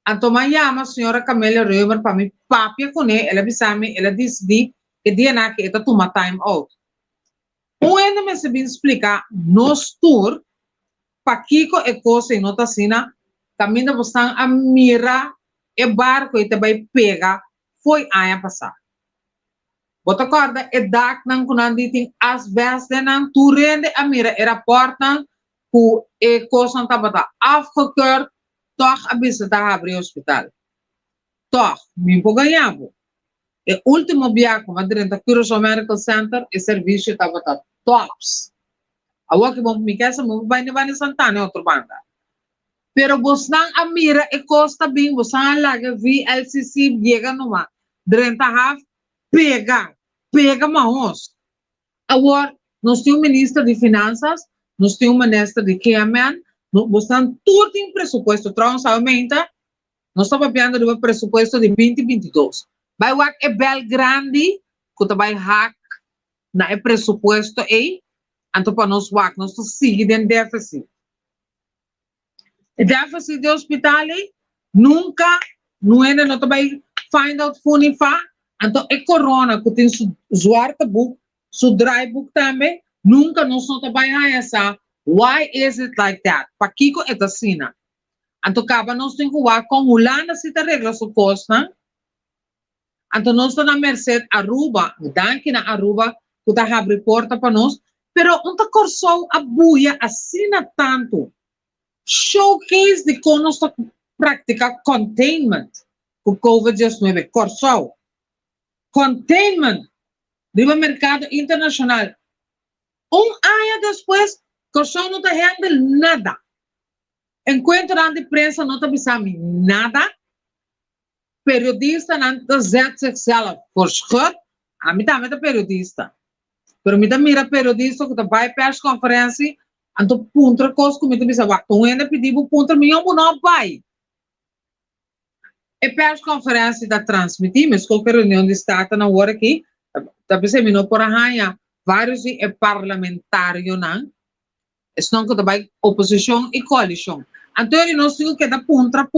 C: Então llama a senhora Camila Reumer para mim papia com ela bisame, ela disse que dia na que está toma time out. Ainda me se bem explicar nos tour para Kiko e coisa e nota sina caminho você a mira e barco e vai pegar foi ano passado. Bota corda e dak nang kunan diting as best nang turende a mira era portan ku e kosan tabata afgekeurd toch abisse da abri hospital. Toch, min po ganhavo. E último biaco madrinha da Curaçao Medical Center e serviço tabata tops. Awa que bom me casa mo vai ne Santana outro banda. Pero bosnang a mira e costa bem bosang laga VLCC llega numa 30 half pega maos. Agora, nós temos ministro de finanças, nós temos ministro de KMN, nós estamos tudo em pressuposto, aumenta, nós estamos falando de um pressuposto de 2022. Vai o é bel grande, que vai hack na pressuposto aí, então para nós seguimos em déficit. O déficit de hospital nunca, não vai find out funifa. Então, é corona, que tem suar book, su dry book também, nunca nós não trabalhamos essa. Why is it like that? Para Kiko é assim. Então, acaba nós temos que ver como o lana se te regla sua costa. Então, nós estamos na merced Aruba, danke na Aruba, que está abrindo porta para nós, pero não está corso a buia assim tanto. Showcase de como nós practica containment. com COVID-19. Corsol. Containment. Riba mercado internacional. Ano depois, Corsol não está handle nada. Enquanto de prensa não está pensando nada. Periodista não está zet zichzelf voor schut. A mim também é periodista. Pero me mira periodista que vai persconferência, anto puntra coisa que me bisa wa, tu ainda pediu puntra me não vai. E persconferência da transmitir, mas qualquer reunião de estado na hora aqui, tá pensando me não por arranha vários e parlamentário não, es não que vai oposição e coalição. Então ele não se que da puntra,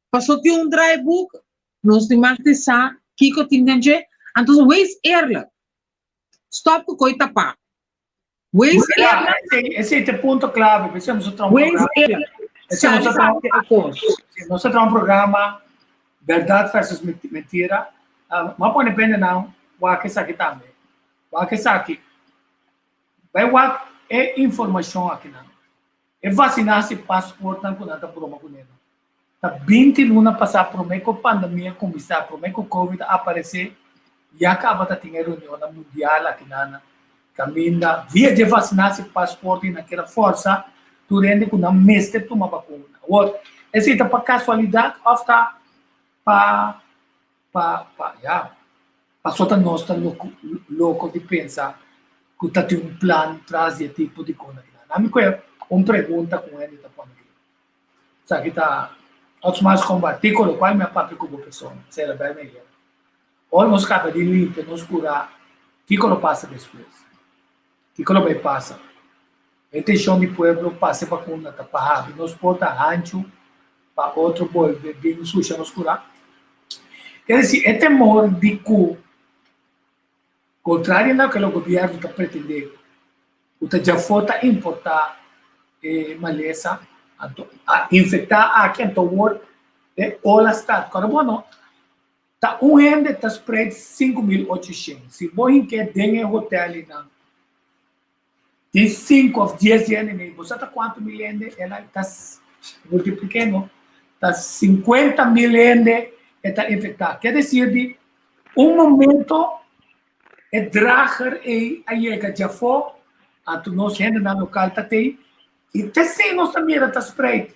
C: passou de drive book, nós de martisa, kiko tingenje, então wees eerlijk. Stop com coisa pá.
B: Esse é o ponto clave. Precisamos de um programa. Nós temos um programa verdade versus mentira. Mas pode depender não. O que está aqui também. O que está aqui. Vai é informação aqui não. É vacinar-se passaporte não conta por uma coisa. Tá 20 luna passar por meio com pandemia começar por meio com Covid aparecer. E acaba de ter reunião mundial aqui na caminha via de vacinar-se passaporte naquela força durante que não mestre toma vacuna. Ou esse é para casualidade ou está para só tá nós tá louco de pensar que tá tem plano traz de tipo de coisa. A mim é uma pergunta com ele tá falando aqui. Sabe tá outros mais combater com o qual me papo com a pessoa, será bem melhor. Ou nós acaba de limpar, nós curar, que quando passa depois? Que quando vai passar? Este chão de pueblo passa para com a tapar, nós porta rancho para outro boi, bem suja nós curar. Quer dizer, é temor de que, contrário ao que o governo está pretendendo, o que já foi importar maleza, infectar aqui, então, ou a estado, quando tá gente tá spread 5.800. Se você quer ter um hotel não, tem 5 ou 10 anos, você tá quanto mil ende? Ela tá multiplicando, tá 50 mil ende está infectada. Quer dizer, de momento é drager e aí já foi, a tu nós gente na local tá tem e tá sem nós também tá spread.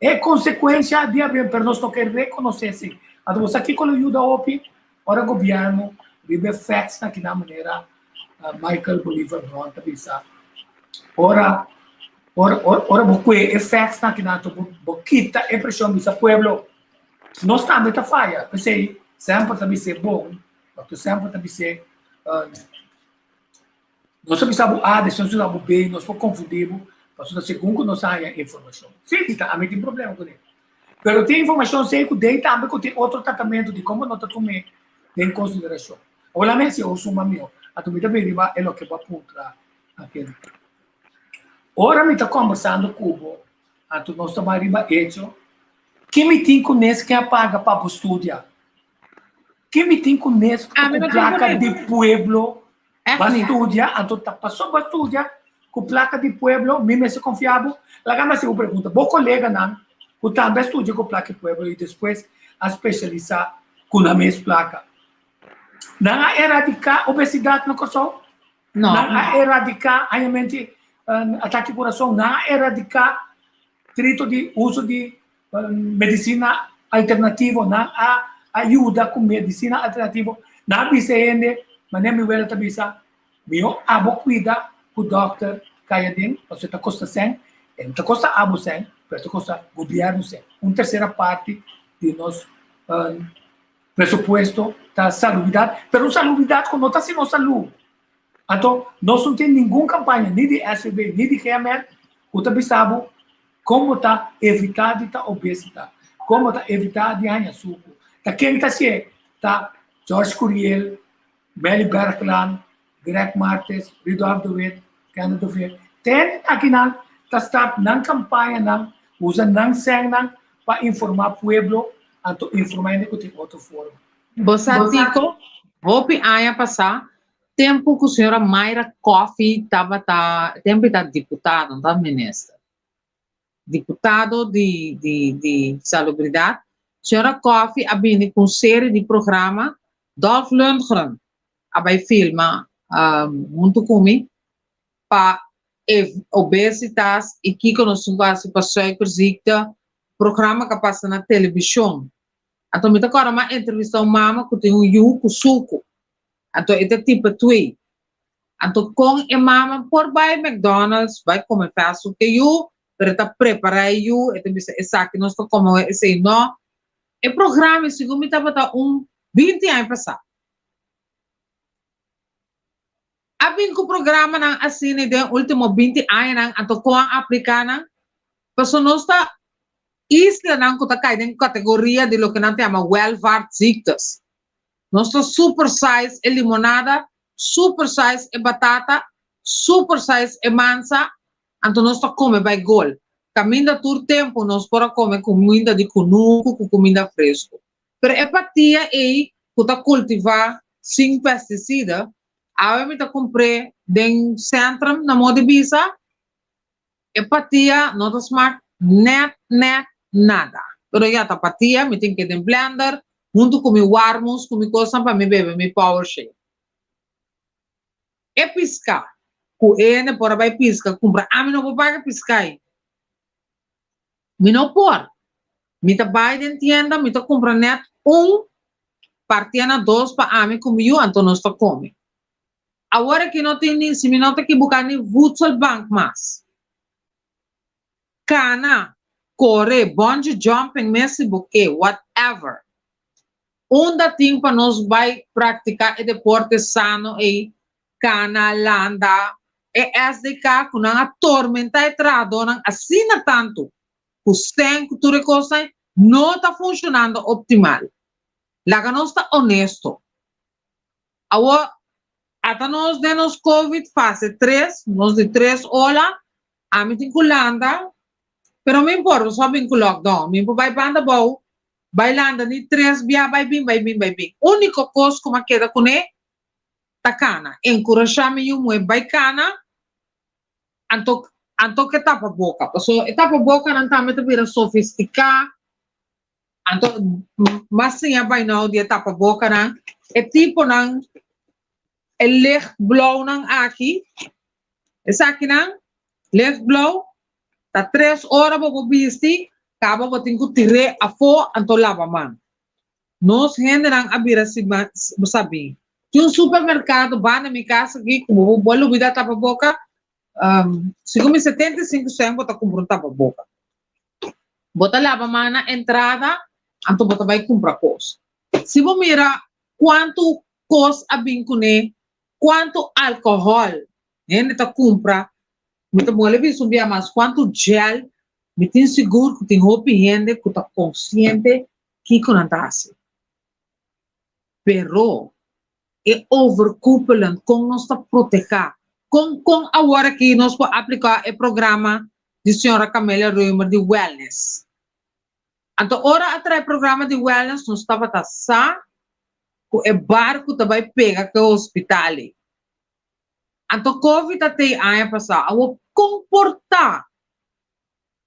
B: É consequência de haver, pero nós não queremos reconhecer assim. Então, aqui com a ajuda OPI, ora o governo, vive facts na que na maneira Michael Bolivar Brown também sabe. Ora, porque facts na que na boquita é pressão desse pueblo. Nós também tá falha. Pensei, sempre também ser bom, porque sempre também ser nós também sabemos nós sabemos bem, nós não confundimos, porque segundo nós temos informação. Sim, a mim tem problema com isso. Pero tem informação sei que daí também que tem outro tratamento de como não tomar em consideração. Olha mesmo se eu sou meu, a tu me dá bem é o que vai apontar aquele. Ora me está conversando com o a tu nós estamos arriba hecho. Que me tem com esse que apaga para estudar? Que me tem com esse com placa de pueblo para estudar? A tu tá passou para estudar com placa de pueblo, me se confiável. Lá gama se eu pergunta, bom colega não? O também estuda com placa de pueblo e depois a especializar com a mesma placa. Não há erradicar obesidade no coração? Não há erradicar a mente ataque ao coração? Não há erradicar trito de uso de medicina alternativa? Não há ajuda com medicina alternativa? Não há BCN, mas nem me vela tabisa. Meu abo cuida com o doutor Kayadin, você está costa sem, está costa abo sem. Pero costa governo sem. Uma terceira parte de nosso presupuesto da salubridade, pero salubridade com nota sem nossa saúde. Então, nós não temos nenhuma campanha, nem de SVB, nem de GMR, que está pensando como está evitar de obesidade, como está evitar de ganhar açúcar. Tá quem está se tá George Curiel, Meli Berkland, Greg Martes, Ridolf Duvet, Canada Duvet. Tem aqui na start ng campanha ng usa ng sang ng para informar pueblo ato informar ko tem outro fórum.
C: Bosatico, hopi aya passar tempo que a senhora Mayra Coffey tempo da deputada, não ministra. Deputado de salubridade, Senhora Coffee abini com série de programa Dolph Lundgren abai filma muito comigo para obesitas e que conosco quase para suikerziekte programa que passa na televisão. Então me agora uma entrevista mama que tem yuku suco. Então é tipo 2. Então com a mama por vai McDonald's vai comer fast food que eu para preparar eu é também essa que nós estamos como esse não é programa segundo me estava 20 anos passado. Abin ko programa ng asine de último 20 anos ang ko ang aplicana pero nós está isla ng kutakay ng kategoria de lo que nós chama welvaartziektes. Nós está super size e limonada, super size e batata, super size e mansa, anto nós está come by gol. Caminda tur tempo nós para comer comida de cunuco com comida fresco. Pero empatia é kuta cultivar sem pesticida. Awe me ta comprei den centrum na moda bisa empatia não tá smart net nada pero já tá patia me tem que den blender junto com mi warmus com mi coisa para me beber mi power shake e pisca ku ene por vai pisca compra a me não vou pagar piscai me não por me ta vai den tienda me ta compra net partiana 2 para a me comiu então nós tá come. Agora que não tem, se me nota que buscar nem voedselbank mais. Cana, correr, bungee jumping, messi buque, whatever. Onda tem para nós vai praticar o deporte sano e cana, landa, e SDK com a tormenta e tradona assina tanto. O sem que tudo coisa não está funcionando optimal. Lá nós está honesto. Agora até nós de nos COVID fase 3, nós de 3 horas, a mim tem culanda, pero me importa, só bem com lockdown, me importa vai banda bom, vai landa de 3 via, vai bem. Único coisa como queda com ele, tá cana, encorajar-me um vai cana, anto que tapa boca, so tapa boca não tá muito bem sofisticado, anto mas sim vai não dia tapa boca não, é tipo não lichtblauw nang aqui. Essa aqui nang lichtblauw. Tá 3 horas para bisti. Acaba para ter que tirar a fo anto lava man. Nós generam a bira se sabe. Tem supermercado vai na minha casa aqui como vou olvidar tapa boca. Segundo 75 centavos tá comprando tapa boca. Bota lava man na entrada anto bota vai comprar coisa. Se você mira quanto coisa a bincune quanto álcool gente tá compra me tá mole vi subir mais quanto gel me tem seguro que tem roupa gente que tá consciente que não tá assim pero é overcoupling com nós tá proteger com agora que nós pode aplicar o programa de senhora Camélia Reumer de wellness então ora atrás programa de wellness nós estava tá sa o barco também pega que o hospital. Então, COVID até ano passado, ao comportar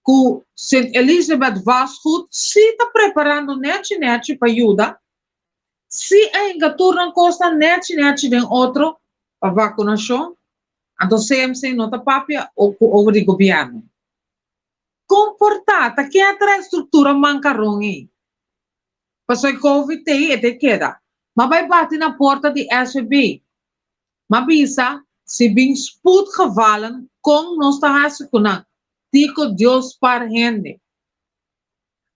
C: que St. Elizabeth Vasco se está preparando net para ajuda, se ainda turna costa net de outro para vacinação, então CMC não está papia ou o governo. Comportar, tá que a estrutura mancarrongi. Passou COVID tem e te queda. Mas vai bater na porta de SVB. Mas bisa, se bem spoed gevallen, com nós tá raciocunando. Tico Deus para gente.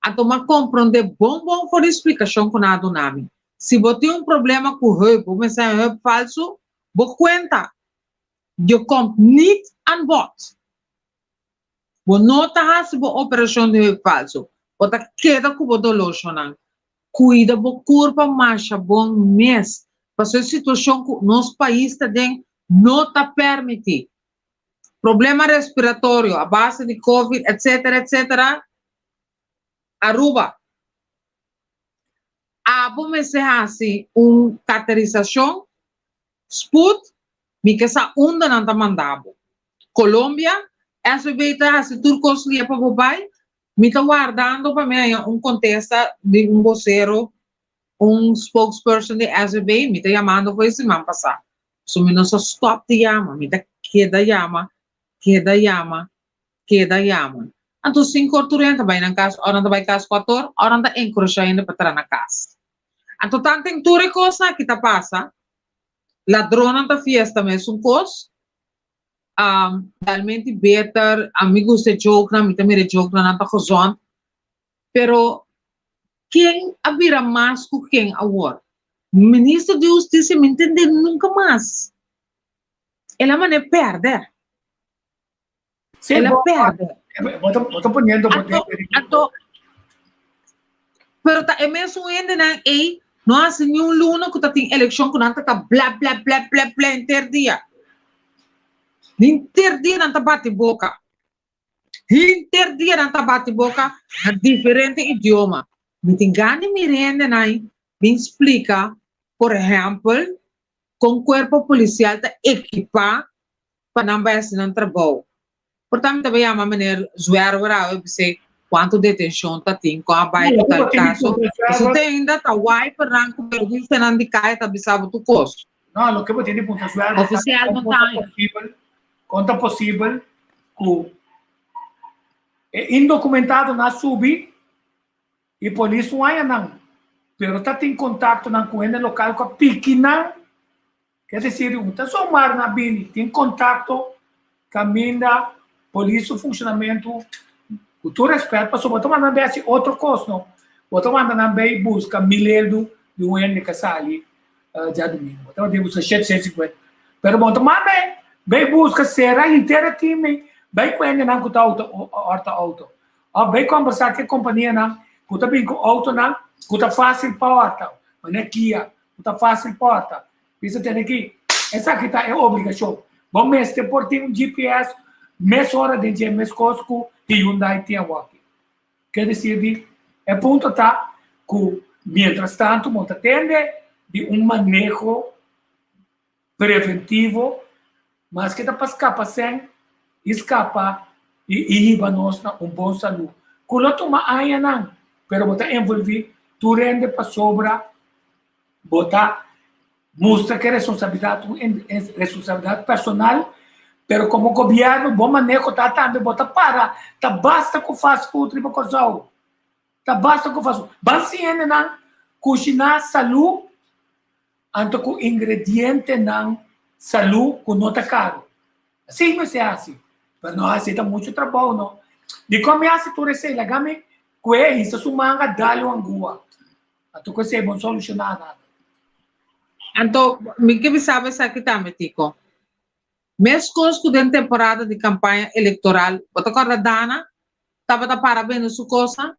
C: Então, mas compreender bom for explicação com a nome. Se você tem problema com o hub, mas é um hub falso, você conta. Je komt niet aan bod. Você não está fazendo a operação de hub falso. Você queda com o dolor. Cuida do corpo mais bom mês. Porque a situação que nosso país está dentro não está permitindo. Problema respiratório, a base de COVID, etc. Aruba. Vamos fazer uma caracterização. Sput, me que essa onda não está mandando. Colômbia, essa veita, se turcos liya para Dubai, Me está guardando para mim contesta de vocero, spokesperson de SB, me está chamando foi semana passada. So, me não só stop de chama, me está queda chama. Então, 5 horas também na casa, hora também casa 4 horas, hora da encrochar ainda para entrar na casa. Então, tanto em tudo coisa que tá passa, ladrona da fiesta mesmo coisa, realmente better, amigos de joke na, me também de joke na, tá razão, pero quem abrirá mais com quem agora? Ministro de Justiça me entende nunca mais. Ela mané perde.
B: Sí,
C: Ela perde.
B: Voto poniendo
C: pero tá é mesmo ainda na não há nenhum luna que tá tem eleição que não tá blá inteiro dia não tá bate boca inteiro dia não tá bate boca a diferente idioma me tem gane me rende na me explica por exemplo com corpo policial tá equipa para não vai não trabalho portanto também a maneira zoar eu sei quanto detenção tá tem com a baita tal caso isso tem ainda tá wai para não comer isso não de cai tá bisabo tu costo
B: não lo que eu tenho ponto zoar
C: oficial não tá
B: conta possível que indocumentado na subi e polícia não há não pero tá tem contato não com ele local com a pequena quer dizer tá só mar na bini tem contato caminha polícia funcionamento com todo respeito, mas botar mandando esse outro custo, botar mandando bem busca milheiro de um ano que sai já domingo, botar mandando busca 750, pero botar mandando bem busca será inteira time, bem com ele não com auto, bem conversar com a companhia não, com também com auto não, com tá fácil porta, mas é Kia, com tá fácil porta, isso tem aqui, essa aqui tá é obrigação, bom mês tem por ter um GPS mês hora de dia, mês cosco, e Hyundai tem aqui. Quer dizer, é ponto tá que, mientras tanto, monta tende de manejo preventivo, mas que dá para escapar sem escapar e ir nós bom saúde. Quando toma aia não, pero botar envolver, tu rende para sobra, botar mostra que responsabilidade personal. Pero como governo, bom manejo tá também bota para, tá basta que faça o tribo coisal, tá basta que faça, basta não cozinhar saúde, anto com ingrediente não saúde com nota caro, assim mas é assim, mas não aceita muito trabalho não, de como é assim tu recebe, lagame, que isso sumanga dalo angua, anto que se bom solucionar nada.
C: Então, me que sabe essa aqui também, Tico. Mês conosco dentro da temporada de campanha eleitoral, bota corda dana, estava parabéns na sua coisa.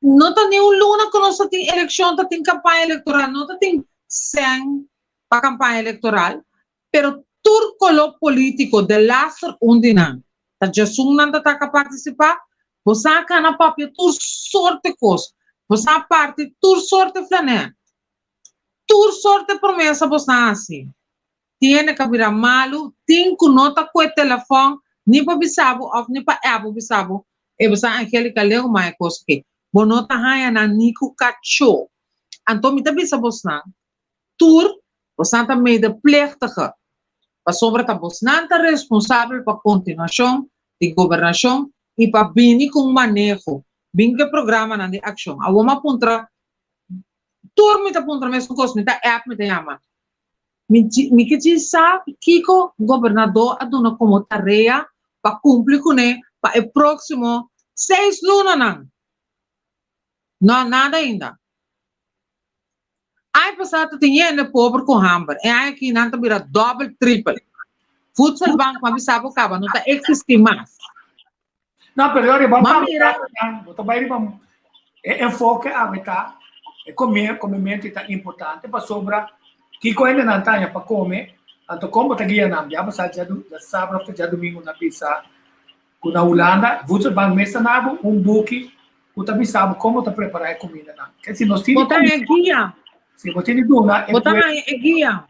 C: Não tem nenhum luna que nós tem eleição, tem campanha eleitoral, não tem 100 para campanha eleitoral, pero todo colo político de laço onde não, tá já não está a participar, você acá na papel toda sorte de coisa, você a parte toda sorte de flané, toda sorte de promessa você assim. Tiene que virar malo, tem que nota com o telefone, nem para bisabo, ou nem para abo bisabo, e você Angélica leu mais coisa que, bom nota raia na nico cacho, então me também bisabo não, tur, você também de plechtige, para sobre que você não está responsável para continuação de governação e para bem com manejo, bem que programa na de ação, a uma ponta, tur me tá ponta mesmo coisa, me tá app me tá chama. Me que diz sabe que o governador aduna como tarefa para cumprir com ele para o próximo 6 lunas não nada ainda aí passado tem gente pobre com hambre e aí aqui não vira double triple futsal banco mas sabe o cabo não está existir mais
B: não pero vamos vamos enfoque a meta é comimento está importante para sobra que coisa não tem para comer, então como tá guia não, já passar já sábado já domingo na pizza, com a Holanda, você vai mesa na book, você também sabe como tá preparar a comida não, que se nós temos
C: botar é guia,
B: se você tem dúvida,
C: botar é guia,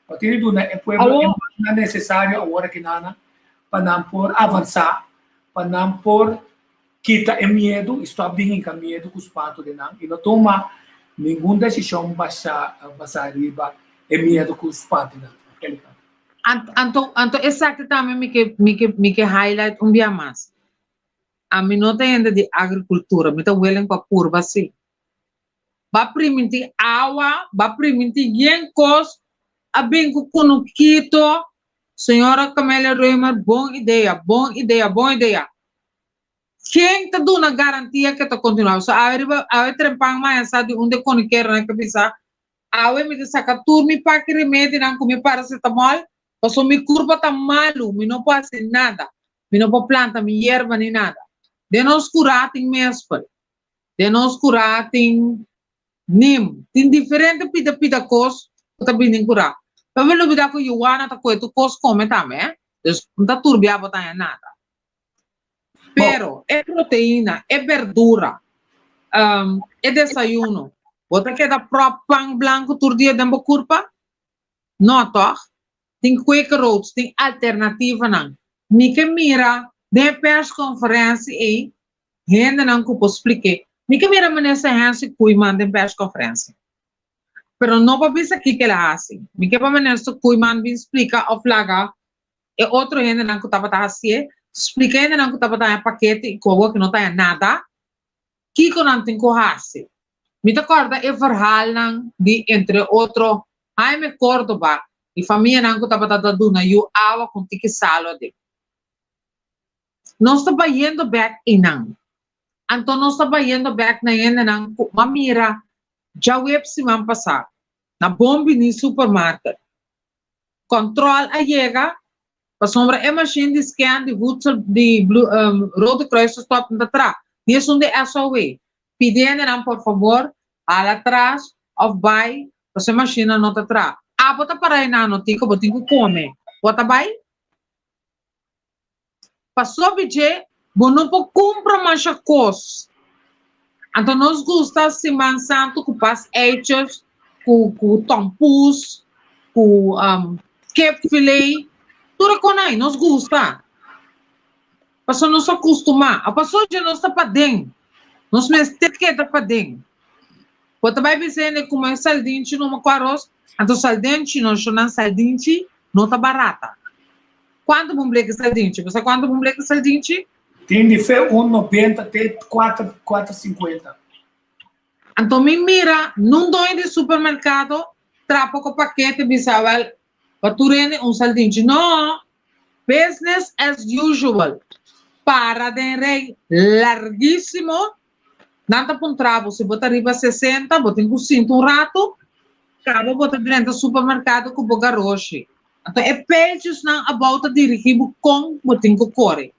B: você tem dúvida é pueblo é necessário agora que nada para não por avançar, para não por quita é medo, está bem com medo com os patos de não, e não toma nenhuma decisão baixa arriba, é medo com os patos de não.
C: Então, exato também me que highlight dia mais. A mim não tem ainda de agricultura, me está willing para curva assim. Vai permitir água, vai permitir gencos, a bem com o quito, senhora Camélia Reimer, boa ideia. Quem está dando garantia que está continuando? So, a trempang mais de onde quer na cabeça, a me saca turmi para que remédio não comer paracetamol, passou me curva tá malo, me não pode fazer nada, me não pode plantar, me erva nem nada. De nós curar tem mesmo, de nós curar tem tem diferente pida coisa, tá bem curar. Mas não vida que o ana tá coisa, tu coisa come também, não tá turbia botar nada. Pero é proteína, é verdura, é desayuno. Bota que da próprio pão branco todo dia dentro da curva? Não, toch? Tem Quaker Oats, tem alternativa não. Me que mira, de persconferência e renda não que eu posso explicar. Me que mira nessa renda que eu mando em persconferência. Pero não para pensar que ela assim. Me que para nessa que eu mando explica a flaga é outro renda não que eu estava assim. Explica ainda não que estava dando paquete e coisa que não tem nada. Que não tem coragem. Me recorda é verhaal não de entre outro Jaime Córdoba e família não que estava dando na eu água com tique salo de. Nós estamos indo back e não. Então nós estamos indo back na ainda não. Mamira já web semana passada na bomba no supermercado. Control a chega. Para sombra é machine de scan de voedsel de Rode Kruis stop na trás. Isso onde é só o pedindo não por favor al atrás of buy para a machine não tá atrás. Ah, bota para aí na notica, bota que come. Bota buy. Passou budget, bom não pode comprar mais coisas. Então nós gosta se mansanto com pas hechos, com tampus, com cap fillet. Tudo com aí, nós gosta. Passou não se acostumar. A passou já não está para dentro. Nós mesmo temos que estar para dentro. Quando vai dizer como é saldinho no arroz, então saldinho não saldinho não está barata. Quanto vamos ler que saldinho? Você quanto vamos ler que saldinho?
B: Tem de fer 1,90 até 4,50.
C: Então me mira, não dou de supermercado, trapo com paquete bisawal. Paturene saldinho. Não, business as usual. Para de rei larguíssimo. Nada para travo. Se botar arriba 60, botar em cinto rato, acaba botar dentro do supermercado com boga roxo. Então, é pages não a volta dirigido com botar com core.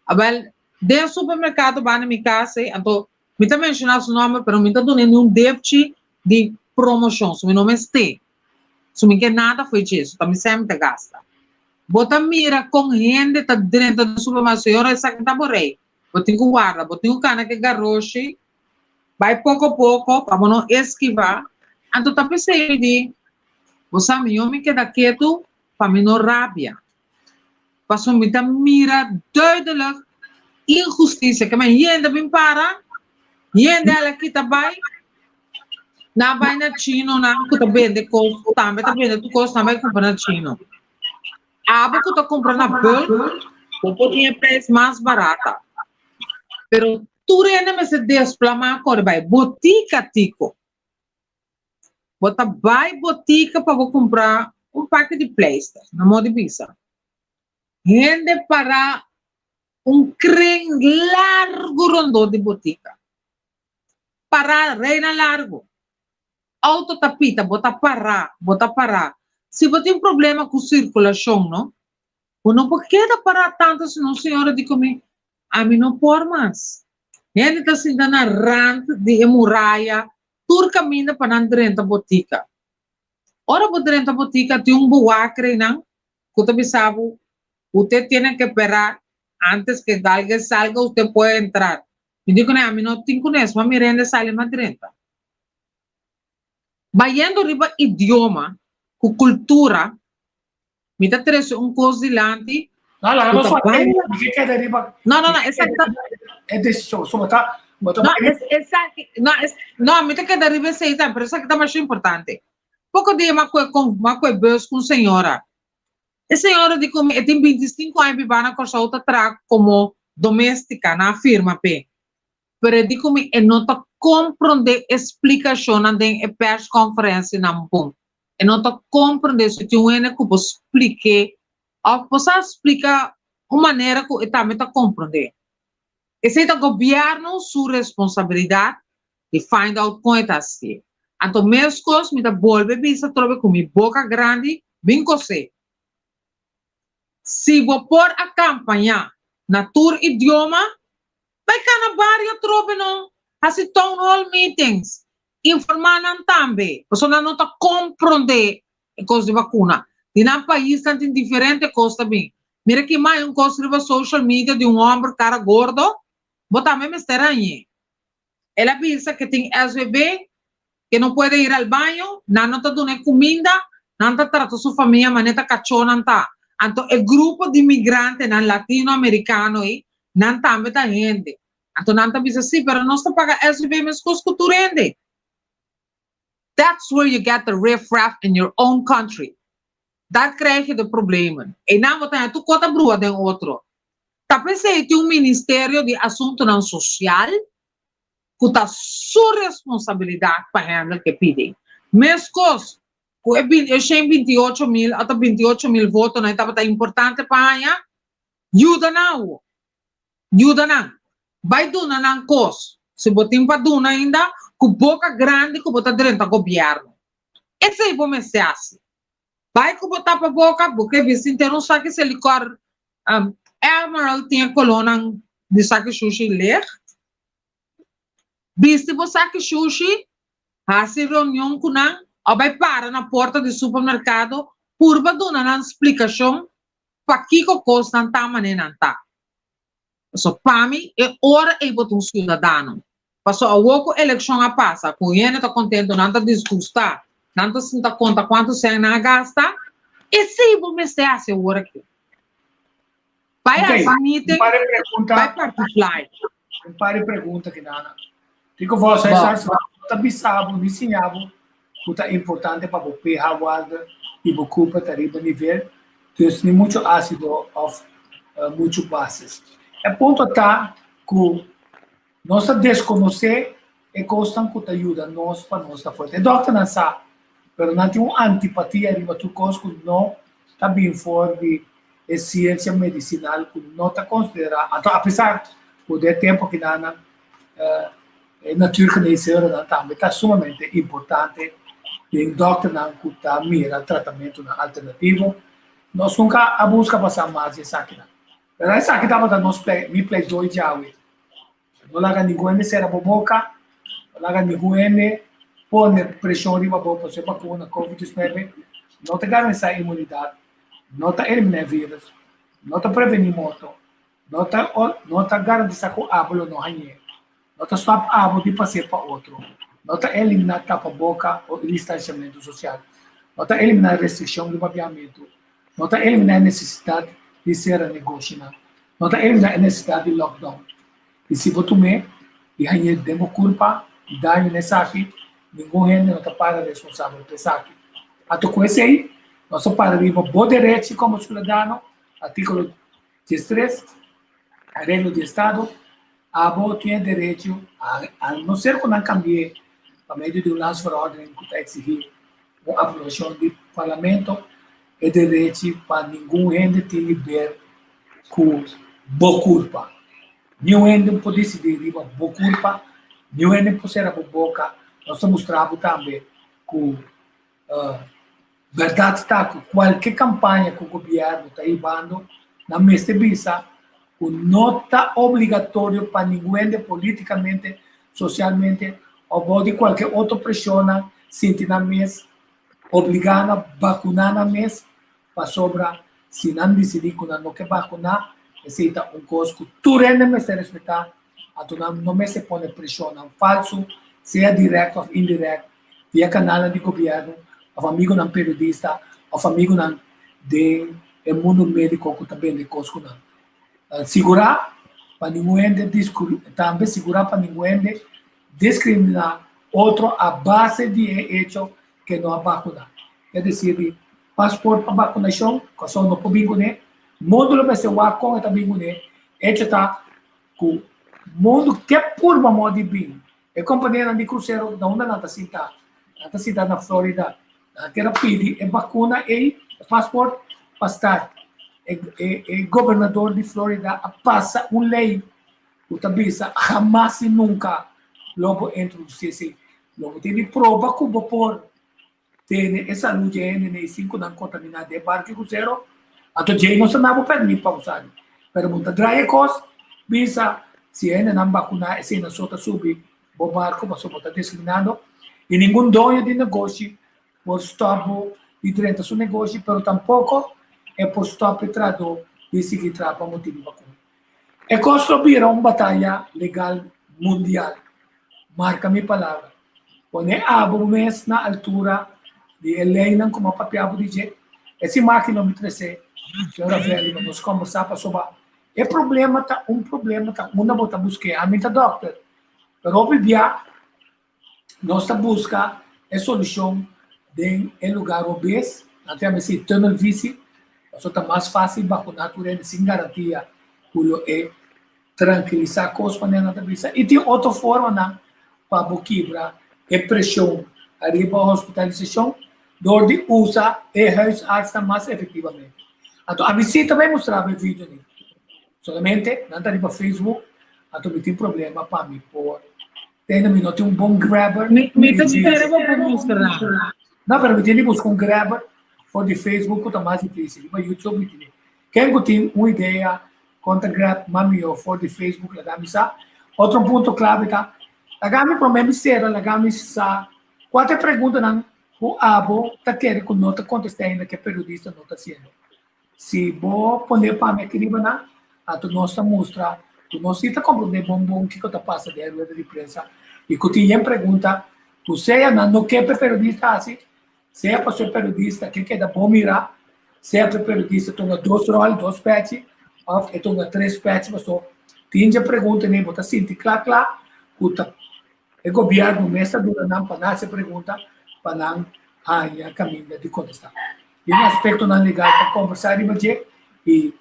C: Abel, dentro do supermercado, vai na minha casa, então, me também mencionar o nome, mas me está dando um débito de promoção. O meu nome é Stê. Se me quer nada foi isso, também sempre gasta. Bota mira com gente tá dentro do supermercado, senhora, essa que tá borrei. Botem com guarda, botem com cana que garroche, vai pouco a pouco, para não esquivar. Então tá pensando de, você me queda quieto, para mim não rabia. Passou muita mira, duidelijk, injustiça, que me gente bem para, gente ela aqui tá bem. Na vai na China, na que tá vendo coisa, também tá vendo tu coisa, também compra na China. A aba que tá comprando na Bel, o pouquinho preço mais barata. Pero tu renda me se desplama agora vai botica tico. Bota vai botica para vou comprar pacote de pleister, na moda de visa. Rende para crem largo rondo de botica. Para reina largo. Auto tapita, bota parar. Se você tem um problema com circulação, não? Ou não pode parar tanto, senão senhora diz comigo, a mim não pode mais. Ele está se dando na rand de hemorraia, tudo caminha para não dentro da botica. Ora, por dentro da botica, tem um buacre, não? Que você sabe, você tem que esperar, antes que alguém salga, você pode entrar. Me digo, a mim não tenho conhecido, mas me rende sai mais dentro. Vayendo riba idioma, com cultura, me dá três coisa dilante,
B: Não, não, não só ninguém quer deriva.
C: Não, exacto.
B: É decisão, só botar.
C: No, exacto. No, me te queda arriba esse item, pero essa que tá mais importante. Pouco dia, uma coisa bus com senhora. A senhora de como tem 25 anos e vai na coisa outra track como doméstica na firma p. Pero de como não tá compreender explicação na den press conferência na bom. Não tá compreender se tem uma que você explique ou você explica uma maneira que também tá compreender. Esse é o governo sua responsabilidade de find out como está assim. Então, meus coisas me dá bolbe bisa trobe com minha boca grande, bem você. Se vou pôr a campanha na tour idioma, vai cá várias trobe não. Assim town hall meetings, informando também. Você não está compreender a coisa de vacuna. E num país tanto diferente coisa também. Mira que mais coisa de social media de homem cara gordo, botar mesmo estranho. Ela pensa que tem SBB, que não pode ir ao banho, não está dando comida, não está tratando sua família, mas não está cachorro, tá. Então, o grupo de imigrantes latino-americanos não também está rende. Então, não está dizendo assim, mas não está pagando SBB, mas coisa que rende. That's where you get the riff-raff in your own country. Dat krijg je de problemen. En dan wat hij toe kota brua den outro. Tapi se tem Ministério de Assunto não Social que tá sua responsabilidade para handlar que pedem. Mas coisas, eu tenho 28 mil, até 28 mil votos, não estava importante para ganhar. Ajuda não. Vai donar não coisas. Se botem para donar ainda, com boca grande que botar dentro do governo. Esse aí vou me ser assim. Vai que botar para boca, porque vice inteiro sabe que se licor Emerald tinha coluna de saque sushi ler. Viste você saque sushi, faz reunião com não, ou vai para na porta do supermercado, por dar uma explicação para que coisa não está maneira não tá. So para mim é hora de botar cidadão. Passou a outra eleição a passa, com ele está contente, não está disgustado, não está se dá conta quanto você não gasta, e se você se hace agora aqui. Vai a meeting, vai participar.
B: Um par de perguntas que nada. Digo você está bisabo, ensinado, que é importante para você a guarda e você culpa tarifa nível, então tem muito ácido of muito bases. É ponto está que nós desconhecer e gostam que ajuda nós para nós estar forte. O doutor não sabe, mas não tem uma antipatia arriba tu coisa que não está bem forte. É ciência medicinal que não está considerada, então, apesar do tempo que não é naturconhecedora também está sumamente importante e o doutor não está mira tratamento alternativo, nós nunca a busca passar mais essa aqui não. Mas essa aqui estava dando me play 2 de água, não laga ninguém será boboca, não laga ninguém põe pressão riba boca para vacuna COVID-19, não te garante a imunidade. Não está eliminando vírus, não está prevenindo morte, não está garantindo que o ábulo não ganhe, não está stop ábulo de passar para outro, não está eliminando tapa-boca ou distanciamento social, não está eliminando restrição de babeamento, não está eliminando a necessidade de ser negociado, não está eliminando a necessidade de lockdown. E se você tomar, e ganhar demo culpa, e dar nessa aqui, ninguém não está para responsável por isso aqui. Até com esse aí, nós para arriba bom direito como cidadão, artigo 13, a regra do Estado, a boa tem direito a não ser que não cambie por meio de lance for ordem que está exigir uma aprovação do parlamento, é direito para ninguém ter ver com boa culpa. Ninguém pode decidir riba boa culpa, ninguém pode ser a boca. Nós mostramos também com verdade está que qualquer campanha que o governo está levando na mesma visa, que não está obrigatório para ninguém politicamente, socialmente, ou de qualquer outra pessoa sentir na mesa, obrigada a vacinar na mesa, para sobrar, se não decidir que não quer vacinar, aceita coisa que tu rende se respeitar, então não me se põe pressão falso, seja direto ou indireto, via canal de governo, of amigo ng periodista, of amigo ng o mundo médico que também de coisas não. Segurar para ninguém também segurar para ninguém discriminar outro a base de hecho que não é vacuna. É dizer, passaporte para vacunação, que só não pode vir, módulo vai ser o com também vir, hecho tá com mundo que por uma de bem. É companhia de cruzeiro da onde nata cidade na Flórida, que era pedir é vacuna e passaporte para estar. O governador de Flórida passa uma lei, o tabisa jamais e nunca logo introduzir logo tem prova que por ter essa luz N5 não contaminada de barco cruzeiro, até já não se dava permito para usar. Mas muita dry cost, bisa se ainda não vacinar, se não só subir o barco, mas só está discriminado e nenhum dono de negócio por stop de direito ao seu negócio, mas tampouco é por stop trador de seguir para motivo de vacuna. É construir uma batalha legal mundial. Marca minha palavra. Quando é abo mês na altura de Helena, como a papel dizer, esse máquina me trouxe, senhora velha, nós conversamos sobre o problema tá uma bota buscar a minha doctor. Pero obviamente nós tá busca a solução de lugar obeso, até esse tunnel visit, só tá mais fácil vacinar por ele sem garantia, pulo é tranquilizar coisas para na cabeça. E tem outra forma na para quebrar a pressão arriba a hospitalização, onde usa e huisarts mais efetivamente. Então, a visita vai mostrar o vídeo ali. Solamente, não está no Facebook, então não tem problema para mim por tem um bom grabber.
C: Me espera para mostrar.
B: Não, mas tem que buscar um grabber for de Facebook, que é mais difícil. Para YouTube, não tem. Quem tem uma ideia contra grab mamio for de Facebook, lagami sa. Outro ponto clave tá. Lagami problema será, lagami sa. Quatro perguntas não o abo tá querendo que não tá contestar ainda que periodista não tá sendo. Se vou poner para me escrever na, a tu nossa mostra, tu não se tá compreender bom que tá passa de rueda de prensa e que tinha pergunta, você não quer periodista assim, se é para ser periodista que quer bom mirar, se é para periodista tenha dois roles, dois patches, ou tenha três patches, mas só tinha pergunta nem botar sinti claro, puta, o governo mesmo dura não para essa pergunta para não há caminho de contestar. E um aspecto não legal para conversar e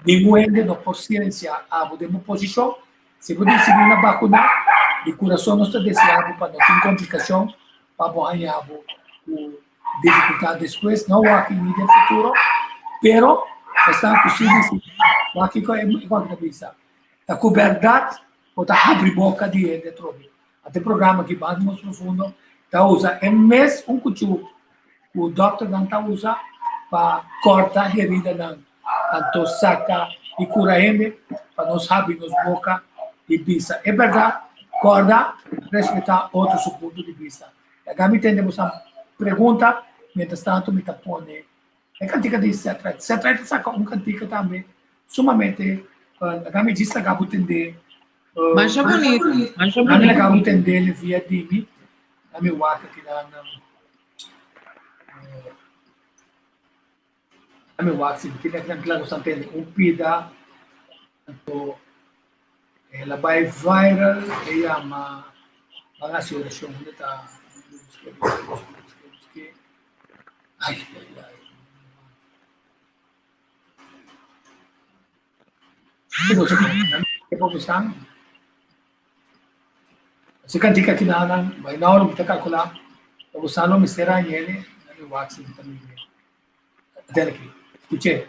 B: ninguém não pode silenciar a uma posição. Se você decidir na vacuna, o coração não está desejado para não ter complicação, para ganhar dificuldade depois, não há que no futuro, pero está possível se aqui é igual que a cabeça. A verdade ou a abrir boca de dentro. Até programa que mais profundo, tá usa é mesmo cuchu, o doutor não tá usa para cortar a ferida não, tanto saca e cura ele para nós abrir nos boca e vista. É verdade, corda respeitar outro ponto de vista. Agora me entendemos a pergunta, mientras tanto me tapone. É cantiga de C3 saca cantiga também, sumamente, agora me diz que acabo de entender.
C: Mancha bonito.
B: Não acabo de entender via de a minha waka que na a minha waka se que na claro só tem pida então ela vai viral e a mga solução tá ai que pouco está se cantica aqui na vai na hora de calcular o sano mistério ele no WhatsApp também até aqui escute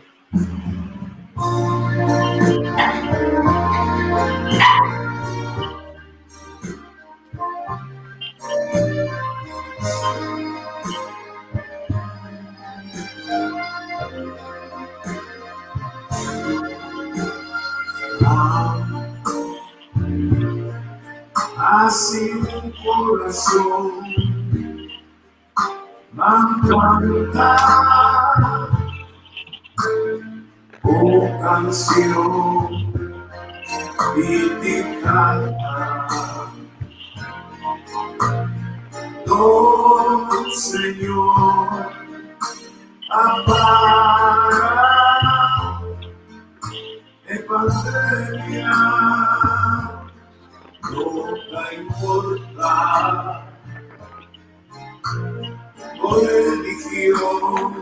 A: Assim um coração cantar o canção e te cantar do Senhor a paz pandemia no da importa o religión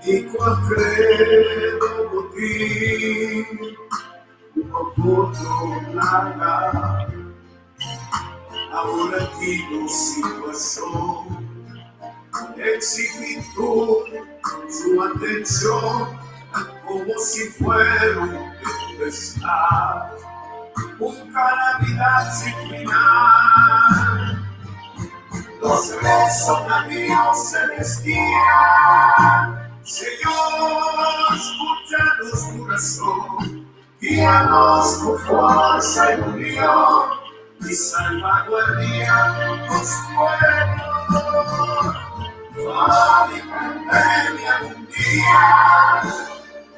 A: y cual credo motivo no nada ahora aquí no situación exigir su atención como si fuera un tempestad, un calamidad sin final. Los rezos de Dios celestial, Señor, escucha nuestro corazón, guíanos con fuerza y unión, y salvaguardia los pueblos. Toda pandemia mundial,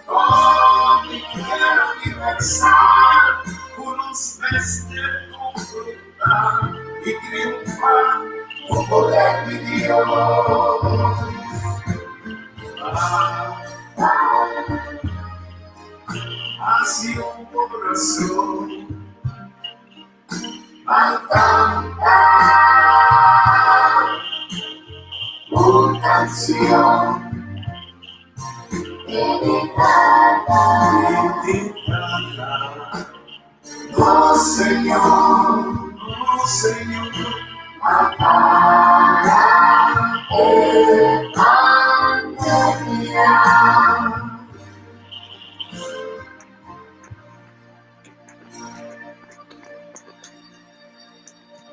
A: toda guerra universal, unos vestir con fruta y triunfar con poder de Dios. Así un corazón al cantar una canción dedicada, oh Señor, para pandemia.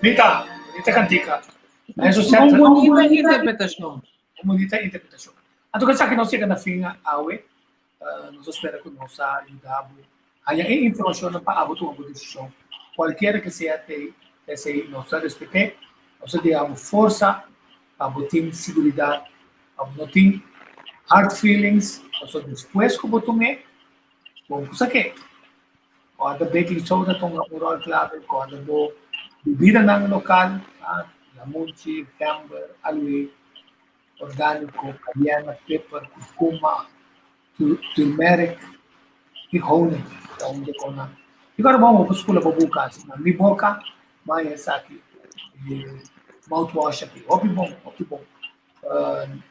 B: Bonita cantica. Isso
C: Uma bonita interpretação.
B: Bonita interpretação. Então, que que nós chegamos na fim, nós esperamos que nós ajudamos. Aí a informação para a tua decisão. Qualquer que seja esse nós respeitamos, nós damos força, para botar segurança, para botar hard feelings, nós depois que botamos, vamos que quando baking soda tong oral clave, quando bebida ng local, lamunchi, camber, aloe, orgánico, cayena, pepper, curcuma, turmeric, e honey. Onde ko na. Ikaw ba mo puskula bubukas na mi boka, may saki, mouthwash aqui. Opi bom.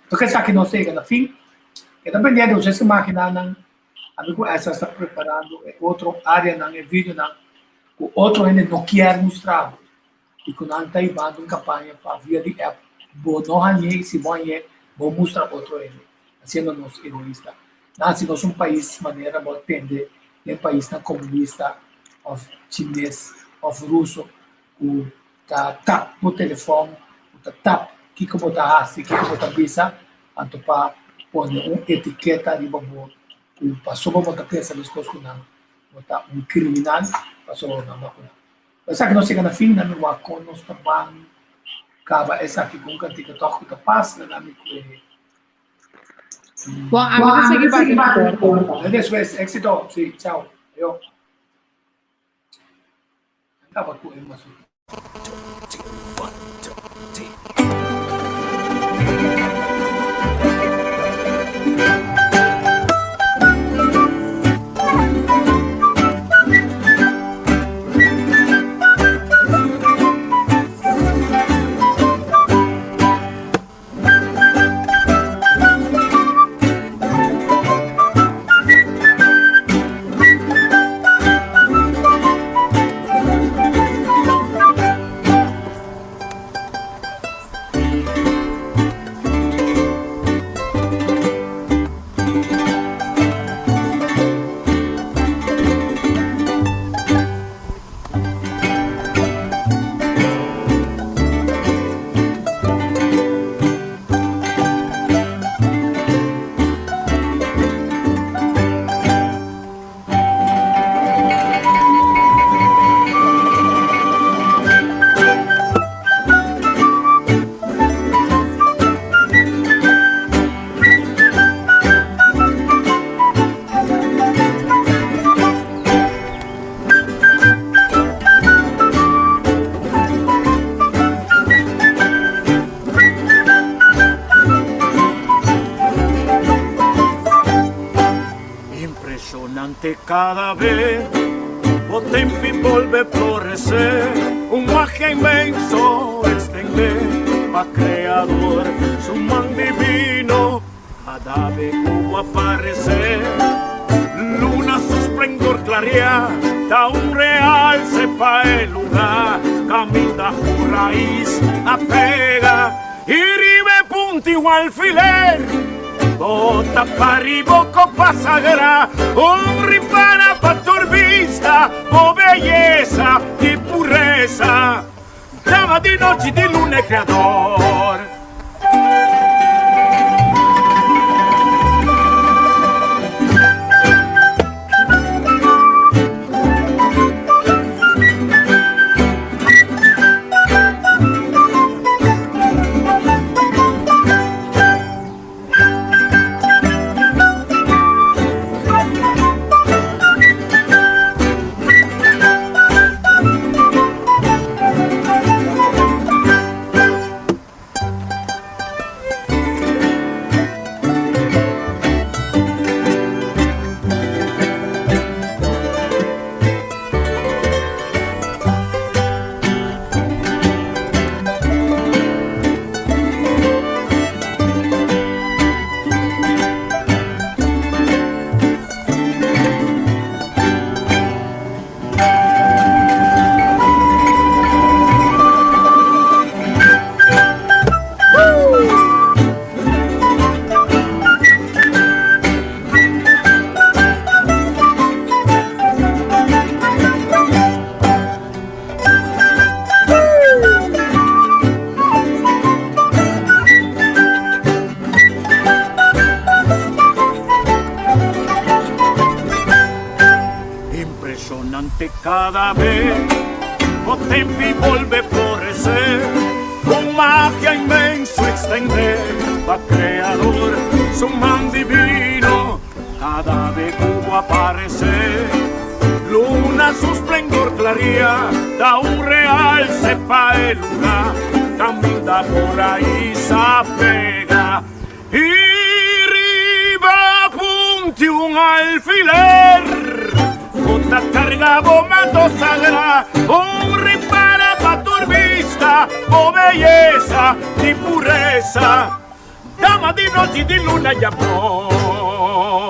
B: Porque sa akin não sei na fim, que dependendo se máquina ng amigo essa está preparando outra área ng vídeo ng o outro ainda não quer mostrar. E quando a gente está em campanha para via de app, vou não hanhei se banhe, vou mostrar outro ainda. Assim não nos egoísta. Se nós um país maneira vou entender, um país não comunista, of chinês, of russo, o tá tap no telefone, o tá tap que como tá assim, que como tá visa, anto para pôr uma etiqueta de babo, o passou para botar peça das coisas com não, botar um criminal, passou na máquina. Essa que nós chega na fim, na minha con nós também acaba essa aqui com cantica toque da paz, na amigo.
C: Bom, agora seguir para
B: a Después, éxito, sí, chao. Yo. Acaba com ele, mas
D: impressionante cada vez o tempo volve florecer, magia inmenso estender pa creador su man divino cada vez como aparecer, luna su esplendor clarear, da un realce pa el lugar, camina por raíz apega y ribe punti o alfiler, bota pa riboco pa sagrà, un ripara pa vista, o belleza y pureza, llama di noche di luna creador. Cada vez o tempo volve florecer, con magia inmenso extender, pa creador su man divino, cada vez como aparecer, luna su esplendor claría, da un real sepa el lugar, camina por ahí sapega, y riba punti un alfiler, bota carga bomando sagrà, un ripara pa vista, o belleza y pureza, dama di noche di luna y amor.